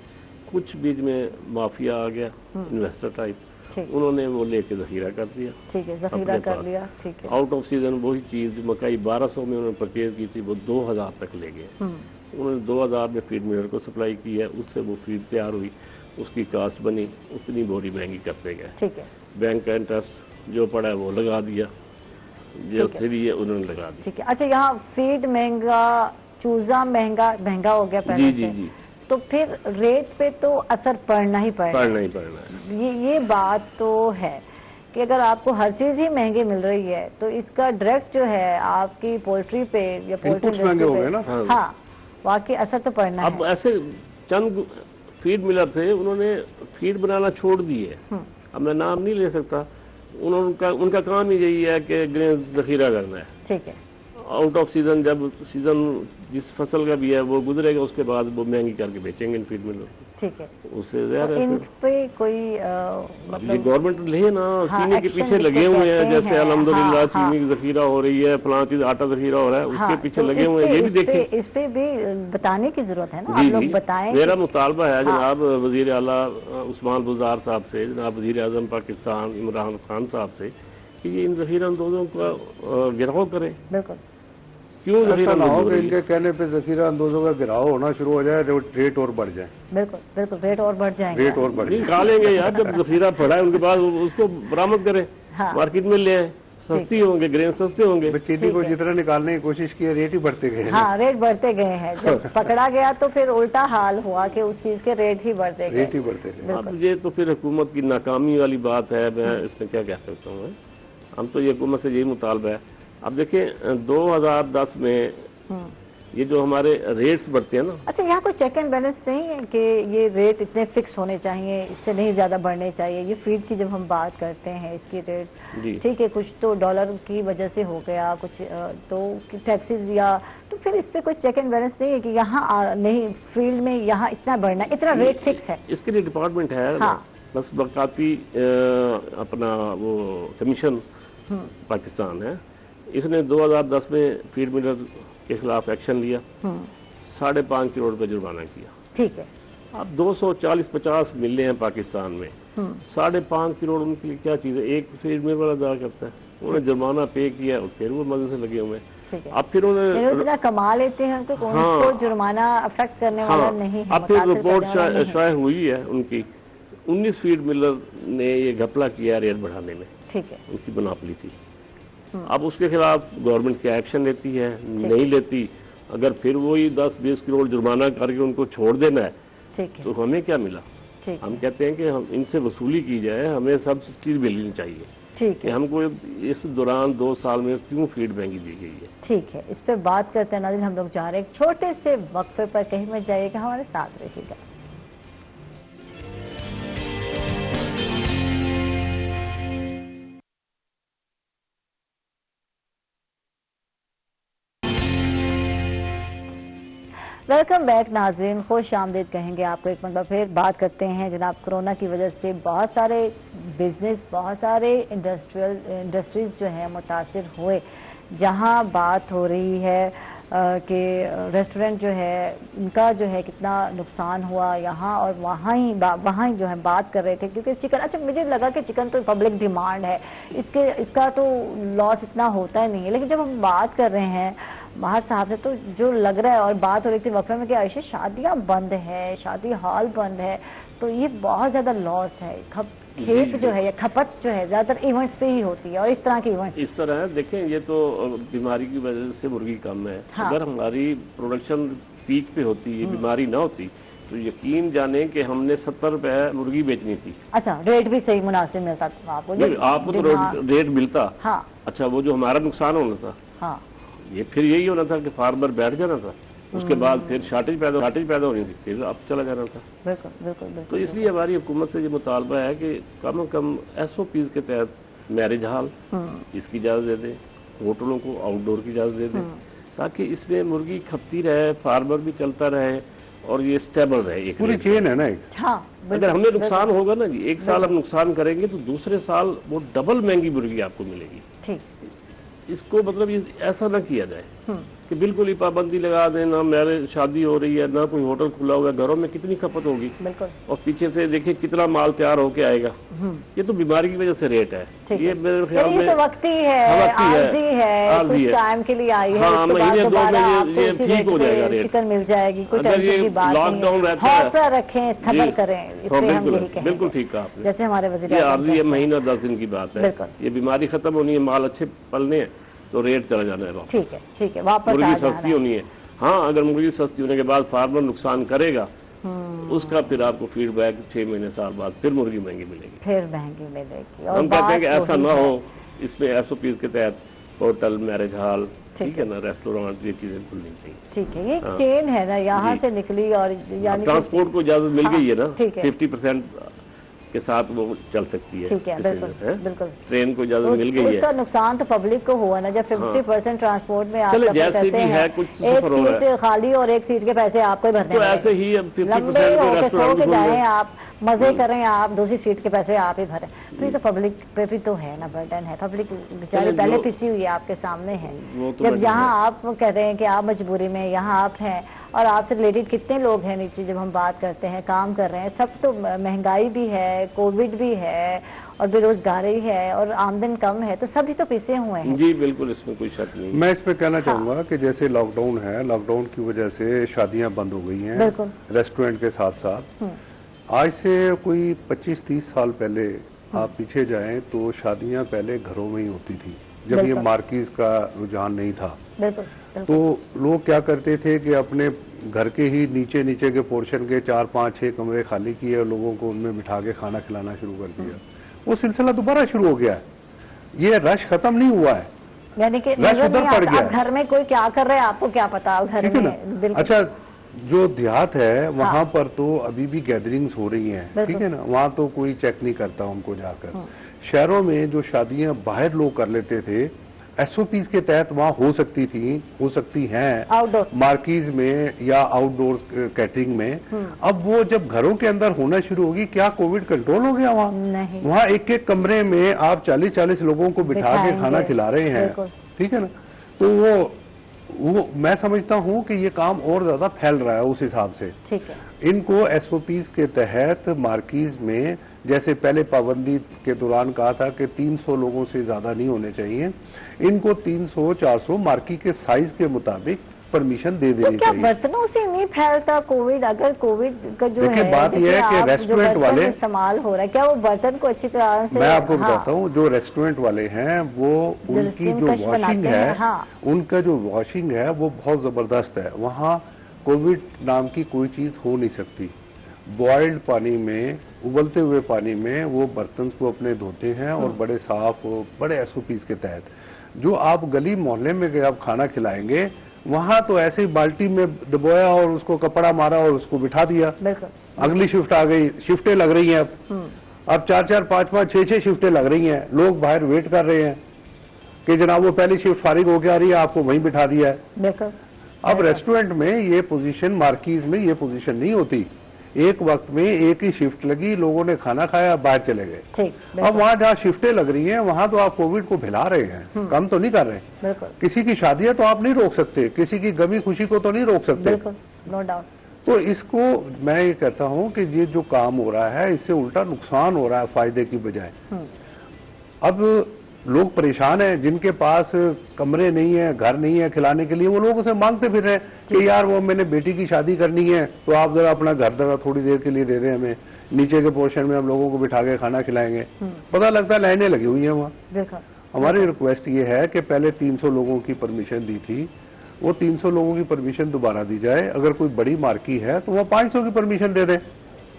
کچھ بیچ میں مافیا آ گیا, انویسٹر ٹائپ, انہوں نے وہ لے کے ذخیرہ کر دیا. ٹھیک ہے, ذخیرہ کر لیا. ٹھیک ہے. آؤٹ آف سیزن وہی چیز جو مکئی 1200 میں انہوں نے پرچیز کی تھی, وہ 2000 تک لے گئے. انہوں نے 2000 میں فیڈ ملر کو سپلائی کی ہے, اس سے وہ فیڈ تیار ہوئی, اس کی کاسٹ بنی, اتنی بوری مہنگی کرتے گئے. ٹھیک ہے. بینک کا انٹرسٹ جو پڑا ہے وہ لگا دیا, جو سری ہے انہوں نے لگا دیا. ٹھیک ہے. اچھا, یہاں فیڈ مہنگا, چوزا مہنگا ہو گیا پہلے. جی, تو پھر ریٹ پہ تو اثر پڑنا ہی پڑنا ہے. یہ بات تو ہے کہ اگر آپ کو ہر چیز ہی مہنگی مل رہی ہے تو اس کا ڈائریکٹ جو ہے آپ کی پولٹری پہ یا پولٹری پہ, ہاں واقعی اثر تو پڑنا ہے. اب ایسے چند فیڈ ملر تھے, انہوں نے فیڈ بنانا چھوڑ دی ہے. اب میں نام نہیں لے سکتا, ان کا کام ہی یہی ہے کہ گرین ذخیرہ کرنا ہے. ٹھیک ہے. آؤٹ آف سیزن, جب سیزن جس فصل کا بھی ہے وہ گزرے گا, اس کے بعد وہ مہنگی کر کے بیچیں گے ان فیڈ ملر. ٹھیک ہے. اس سے زیادہ ان پہ کوئی یہ گورنمنٹ لے نا, چینی کے پیچھے لگے ہوئے ہیں. جیسے الحمدللہ چینی کی ذخیرہ ہو رہی ہے, فلاں چیز آٹا ذخیرہ ہو رہا ہے, اس کے پیچھے لگے ہوئے ہیں. یہ بھی دیکھیں, اس پہ بھی بتانے کی ضرورت ہے نا, آپ لوگ بتائیں. میرا مطالبہ ہے جناب وزیر اعلیٰ عثمان بزدار صاحب سے, جناب وزیر اعظم پاکستان عمران خان صاحب سے, کہ یہ ان ذخیرہ اندوزوں کا گراؤ کریں. بالکل. کیوں ایسا نہ ہو کہ ان کے کہنے پہ ذخیرہ اندوزوں کا گراؤ ہونا شروع ہو جائے, ریٹ اور بڑھ جائے. بالکل بالکل, ریٹ اور بڑھ جائیں گے. ریٹ اور بڑھ نکالیں گے یار, جب ذخیرہ پڑا ہے ان کے پاس اس کو برآمد کریں, مارکیٹ میں لے آئیں, سستی ہوں گے, گرین سستے ہوں گے. چینی کو جتنا نکالنے کی کوشش کی, ریٹ ہی بڑھتے گئے. ہاں, ریٹ بڑھتے گئے ہیں. جب پکڑا گیا تو پھر الٹا حال ہوا کہ اس چیز کے ریٹ ہی بڑھتے گئے. اب یہ تو پھر حکومت کی ناکامی والی بات ہے. میں اس میں کیا کہہ سکتا ہوں, ہم تو یہ حکومت سے یہی مطالبہ ہے अब देखिए 2010 में ये जो हमारे रेट्स बढ़ते हैं ना। अच्छा, यहाँ कोई चेक एंड बैलेंस नहीं है कि ये रेट इतने फिक्स होने चाहिए, इससे नहीं ज्यादा बढ़ने चाहिए? ये फीड की जब हम बात करते हैं इसकी रेट, ठीक है, कुछ तो डॉलर की वजह से हो गया, कुछ तो टैक्सेस या तो फिर इस पे कोई चेक एंड बैलेंस नहीं है कि यहाँ नहीं फील्ड में यहाँ इतना बढ़ना, इतना रेट फिक्स है? इसके लिए डिपार्टमेंट है। हाँ। बस बकाती अपना वो कमीशन पाकिस्तान है, इसने 2010 में फीड मिलर के खिलाफ एक्शन लिया, 5.5 करोड़ रुपए जुर्माना किया। ठीक है। अब 240-50 मिले हैं पाकिस्तान में, 5.5 करोड़ उनके लिए क्या चीज है? एक फीड मिलर वाला अदा करता है, उन्होंने जुर्माना पे किया, फिर वो मजे से लगे हुए हैं। अब फिर उन्होंने कमा लेते हैं तो उनको जुर्माना अफेक्ट करने वाला नहीं है। अब फिर रिपोर्ट शायद हुई है उनकी, 19 फीड मिलर ने ये घपला किया रेट बढ़ाने में। ठीक है। उनकी बनापली थी। अब उसके खिलाफ गवर्नमेंट क्या एक्शन लेती है, नहीं लेती। अगर फिर वही 10-20 करोड़ जुर्माना करके उनको छोड़ देना है तो हमें क्या मिला? हम कहते हैं कि हम इनसे वसूली की जाए, हमें सब चीज मिलनी चाहिए। ठीक है। हमको इस दौरान 2 साल में क्यों फीड महंगी दी गई है? ठीक है, इस पे बात करते हैं नाज़रीन। हम लोग जा रहे हैं एक छोटे से वक्फे पर, कहीं मत जाइएगा, हमारे साथ रहिएगा। वेलकम बैक नाज़रीन, खुश आमदीद कहेंगे आपको एक मरतबा फिर। बात करते हैं जनाब, कोरोना की वजह से बहुत सारे बिजनेस, बहुत सारे इंडस्ट्रीज जो है मुतासिर हुए। जहां बात हो रही है कि रेस्टोरेंट जो है इनका जो है कितना नुकसान हुआ यहाँ और वहाँ ही जो है बात कर रहे थे, क्योंकि चिकन, अच्छा मुझे लगा कि चिकन तो पब्लिक डिमांड है, इसका तो लॉस इतना होता ही नहीं है। लेकिन जब हम बात कर रहे हैं बाहर साहब से तो जो लग रहा है, और बात हो रही थी वक्फे में कि आयशा शादियां बंद है, शादी हॉल बंद है, तो ये बहुत ज्यादा लॉस है। खेत जो है या खपत जो है ज्यादातर इवेंट्स पे ही होती है, और इस तरह के इवेंट इस तरह है। देखें, ये तो बीमारी की वजह से मुर्गी कम है। हाँ। अगर हमारी प्रोडक्शन पीक पे होती, ये बीमारी ना होती तो यकीन जाने कि हमने 70 रुपए मुर्गी बेचनी थी। अच्छा, रेट भी सही मुनासिब मिलता था आपको तो रेट मिलता। हाँ। अच्छा, वो जो हमारा नुकसान होना था, हाँ, ये फिर यही होना था कि फार्मर बैठ जाना था, उसके बाद फिर शार्टेज पैदा होनी थी, फिर अब चला जाना था। बिल्कुल बिल्कुल। तो इसलिए हमारी हुकूमत से ये मुतालबा है कि कम से कम SOPs के तहत मैरिज हॉल इसकी इजाजत दे दें, होटलों को आउटडोर की इजाजत दे दें, ताकि इसमें मुर्गी खपती रहे, फार्मर भी चलता रहे और ये स्टेबल रहे। एक पूरी चेन है ना। हाँ, अगर हमें नुकसान होगा ना जी, एक साल हम नुकसान करेंगे तो दूसरे साल वो डबल महंगी मुर्गी आपको मिलेगी। ठीक, इसको मतलब ऐसा ना किया जाए कि बिल्कुल ही पाबंदी लगा दें, ना मैरिज शादी हो रही है, ना कोई होटल खुला हुआ है, घरों में कितनी खपत होगी, और पीछे से देखिए कितना माल तैयार होके आएगा। ये तो बीमारी की वजह से रेट है। ये मेरे ख्याल में वक्ती है, कुछ टाइम के लिए आई है। हाँ, महीने 2 महीने ये ठीक हो जाएगा रेट, चिकन मिल जाएगी। अगर ये लॉकडाउन रहता है, रखें, सब्र करें। बिल्कुल ठीक कहा आपने। जैसे हमारे वज़ीर ये महीना 10 दिन की बात है। ये बीमारी खत्म होनी है, माल अच्छे पलने हैं तो रेट चला जाना है वापस। ठीक है, ठीक है, वापस मुर्गी सस्ती होनी है। हाँ, अगर मुर्गी सस्ती होने के बाद फार्मर नुकसान करेगा, उसका फिर आपको फीडबैक 6 महीने साल बाद फिर मुर्गी महंगी मिलेगी, फिर महंगी मिलेगी। हम कहते हैं कि ऐसा ना हो, इसमें SOPs के तहत होटल, मैरिज हॉल, ठीक है ना, रेस्टोरेंट, ये चीजें खुलनी चाहिए। ठीक है, ये चेन है ना, यहाँ से निकली और यानी ट्रांसपोर्ट को इजाजत मिल गई है ना, 50% के साथ वो चल सकती है। ठीक है, बिल्कुल बिल्कुल। ट्रेन को इजाजत मिल गई है। उसका नुकसान तो पब्लिक को हुआ ना, जब 50% ट्रांसपोर्ट में आप जैसे भी है, कुछ एक सीट खाली और एक सीट के पैसे आपको ही भरने तो ऐसे ही अब 50% सो के जाए आप, मजे करें आप, दूसरी सीट के पैसे आप ही भरें, तो ये तो पब्लिक पे भी तो है ना, बर्डन है। पब्लिक बेचारी पहले पिसी हुई है, आपके सामने है। जब यहाँ आप कह रहे हैं कि आप मजबूरी में यहाँ आप हैं, और आपसे रिलेटेड कितने लोग हैं नीचे, जब हम बात करते हैं, काम कर रहे हैं, सब तो महंगाई भी है, कोविड भी है, और बेरोजगारी है, और आमदन कम है, तो सभी तो पिसे हुए हैं। जी बिल्कुल, इसमें कोई शक नहीं। मैं इस पे कहना चाहूंगा कि जैसे लॉकडाउन है, लॉकडाउन की वजह से शादियां बंद हो गई हैं, रेस्टोरेंट के साथ साथ। आज से कोई 25-30 साल पहले आप पीछे जाएं तो शादियां पहले घरों में ही होती थी, जब ये मार्कीज का रुझान नहीं था। तो लोग क्या करते थे कि अपने घर के ही नीचे के पोर्शन के 4-5-6 कमरे खाली किए और लोगों को उनमें बिठा के खाना खिलाना शुरू कर दिया। वो सिलसिला दोबारा शुरू हो गया है, ये रश खत्म नहीं हुआ है। यानी कि घर में कोई क्या कर रहा है आपको क्या पता घर में। अच्छा, जो देहात है वहाँ पर तो अभी भी गैदरिंग्स हो रही हैं, ठीक है ना, वहाँ तो कोई चेक नहीं करता उनको जाकर। शहरों में जो शादियां बाहर लोग कर लेते थे, एसओपीज के तहत वहाँ हो सकती हैं आउटडोर मार्कीज में या आउटडोर कैटरिंग में। अब वो जब घरों के अंदर होना शुरू होगी, क्या कोविड कंट्रोल हो गया वहाँ? नहीं। वहाँ एक एक कमरे में आप 40-40 लोगों को बिठा के खाना खिला रहे हैं, ठीक है ना। तो वो मैं समझता हूँ कि ये काम और ज्यादा फैल रहा है उस हिसाब से। ठीक है। इनको एसओपीज के तहत मार्कीज में, जैसे पहले पाबंदी के दौरान कहा था कि 300 लोगों से ज्यादा नहीं होने चाहिए, इनको 300-400 मार्की के साइज के मुताबिक परमिशन दे देनी क्या चाहिए। बर्तनों से नहीं फैलता कोविड? अगर कोविड का जो है, बात यह है कि रेस्टोरेंट वाले इस्तेमाल हो रहा है, क्या वो बर्तन को अच्छी तरह से? मैं आपको बताता हूँ, जो रेस्टोरेंट वाले हैं वो उनकी जो वॉशिंग है, उनका जो वॉशिंग है वो बहुत जबरदस्त है। वहाँ कोविड नाम की कोई चीज हो नहीं सकती। बॉइल्ड पानी में, उबलते हुए पानी में वो बर्तन को अपने धोते हैं और बड़े साफ, बड़े एसओपीज के तहत। जो आप गली मोहल्ले में आप खाना खिलाएंगे, वहां तो ऐसे ही बाल्टी में डुबोया और उसको कपड़ा मारा और उसको बिठा दिया। अगली शिफ्ट आ गई, शिफ्टें लग रही हैं अब 4-4, 5-5, 6-6 शिफ्टें लग रही हैं। लोग बाहर वेट कर रहे हैं कि जनाब वो पहली शिफ्ट फारिग होकर आ रही है, आपको वहीं बिठा दिया है। अब रेस्टोरेंट में ये पोजीशन, मार्कीज में ये पोजीशन नहीं होती। एक वक्त में एक ही शिफ्ट लगी, लोगों ने खाना खाया, बाहर चले गए। अब वहाँ जहाँ शिफ्टें लग रही हैं, वहाँ तो आप कोविड को फैला रहे हैं, कम तो नहीं कर रहे। किसी की शादियां तो आप नहीं रोक सकते, किसी की गमी खुशी को तो नहीं रोक सकते। No doubt. तो इसको मैं ये कहता हूँ कि ये जो काम हो रहा है, इससे उल्टा नुकसान हो रहा है फायदे की बजाय। अब लोग परेशान हैं, जिनके पास कमरे नहीं है, घर नहीं है खिलाने के लिए, वो लोग उसे मांगते फिर रहे हैं कि यार वो मैंने बेटी की शादी करनी है, तो आप जरा अपना घर जरा थोड़ी देर के लिए दे दें हमें, नीचे के पोर्शन में हम लोगों को बिठा के खाना खिलाएंगे। पता लगता है लाइनें लगी हुई हैं वहाँ। हमारी रिक्वेस्ट ये है कि पहले 300 लोगों की परमिशन दी थी, वो 300 लोगों की परमिशन दोबारा दी जाए। अगर कोई बड़ी मार्की है तो वो 500 की परमिशन दे दें,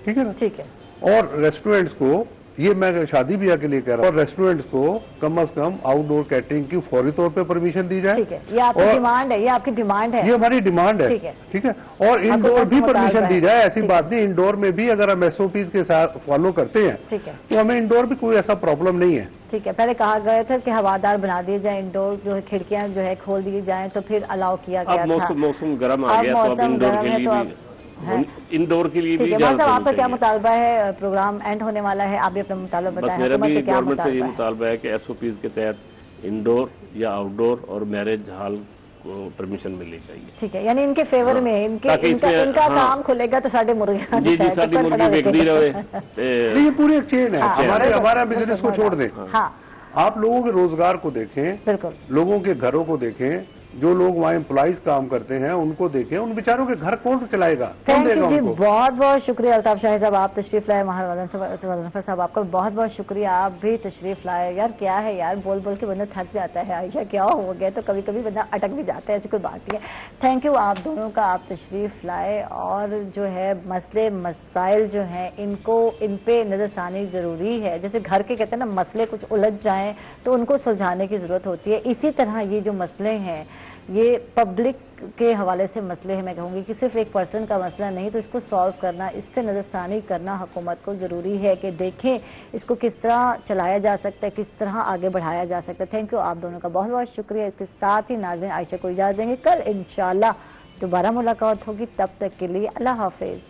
ठीक है ना। ठीक है। और रेस्टोरेंट्स को, ये मैं शादी ब्याह के लिए कह रहा हूँ, और रेस्टोरेंट्स को कम से कम आउटडोर कैटरिंग की फौरी तौर पे परमिशन दी जाए। ठीक है, ये आपकी डिमांड है, ये आपकी डिमांड है, ये हमारी डिमांड है। ठीक है। और इंडोर भी परमिशन दी जाए, ऐसी बात नहीं, इंडोर में भी अगर हम एसओपीज के साथ फॉलो करते हैं, ठीक है, तो हमें इंडोर भी कोई ऐसा प्रॉब्लम नहीं है। ठीक है। पहले कहा गया था कि हवादार बना दिए जाए, इंडोर जो है खिड़कियां जो है खोल दी जाए, तो फिर अलाउ किया गया था। मौसम गर्म आ गया तो अब इंडोर के लिए इंडोर के लिए भी साहब आपका क्या मुतालबा है? प्रोग्राम एंड होने वाला है, आप भी अपना मुतालबा बताएं। मेरा भी गवर्नमेंट से ये मुतालबा है कि एसओपीज के तहत इंडोर या आउटडोर और मैरिज हॉल को परमिशन मिलनी चाहिए। ठीक है, यानी इनके फेवर में इनका काम खुलेगा तो साढ़े मुर्गे जी साड़ी मुर्गी बिकती रहे। ये पूरी एक चेन है, हमारा बिजनेस को छोड़ दें। आप लोगों के रोजगार को देखें, बिल्कुल, लोगों के घरों को देखें, जो लोग वहाँ एम्प्लॉइज काम करते हैं उनको देखें, उन बेचारों के घर कौन चलाएगा, कौन देगा उनको? बहुत बहुत शुक्रिया अल्ताफ शाही साहब, आप तशरीफ लाए। वज़नफर साहब आपका बहुत बहुत शुक्रिया, आप भी तशरीफ लाए। यार क्या है यार, बोल बोल के बंदा थक जाता है। आयशा क्या हो गया, तो कभी कभी बंदा अटक भी जाता है, ऐसी कोई बात नहीं है। थैंक यू आप दोनों का, आप तशरीफ लाए। और जो है मसले मसाइल जो हैं, इन पे नजरसानी जरूरी है। जैसे घर के कहते हैं ना, मसले कुछ उलझ जाएं तो उनको सुलझाने की जरूरत होती है। इसी तरह ये जो मसले हैं, ये पब्लिक के हवाले से मसले हैं। मैं कहूँगी कि सिर्फ एक पर्सन का मसला नहीं, तो इसको सॉल्व करना, इस पे नजरसानी करना हुकूमत को जरूरी है कि देखें इसको किस तरह चलाया जा सकता है, किस तरह आगे बढ़ाया जा सकता है। थैंक यू आप दोनों का बहुत बहुत शुक्रिया। इसके साथ ही नाज़रीन, आयशा को इजाज़त देंगे, कल इंशाल्लाह दोबारा मुलाकात होगी। तब तक के लिए अल्लाह हाफिज।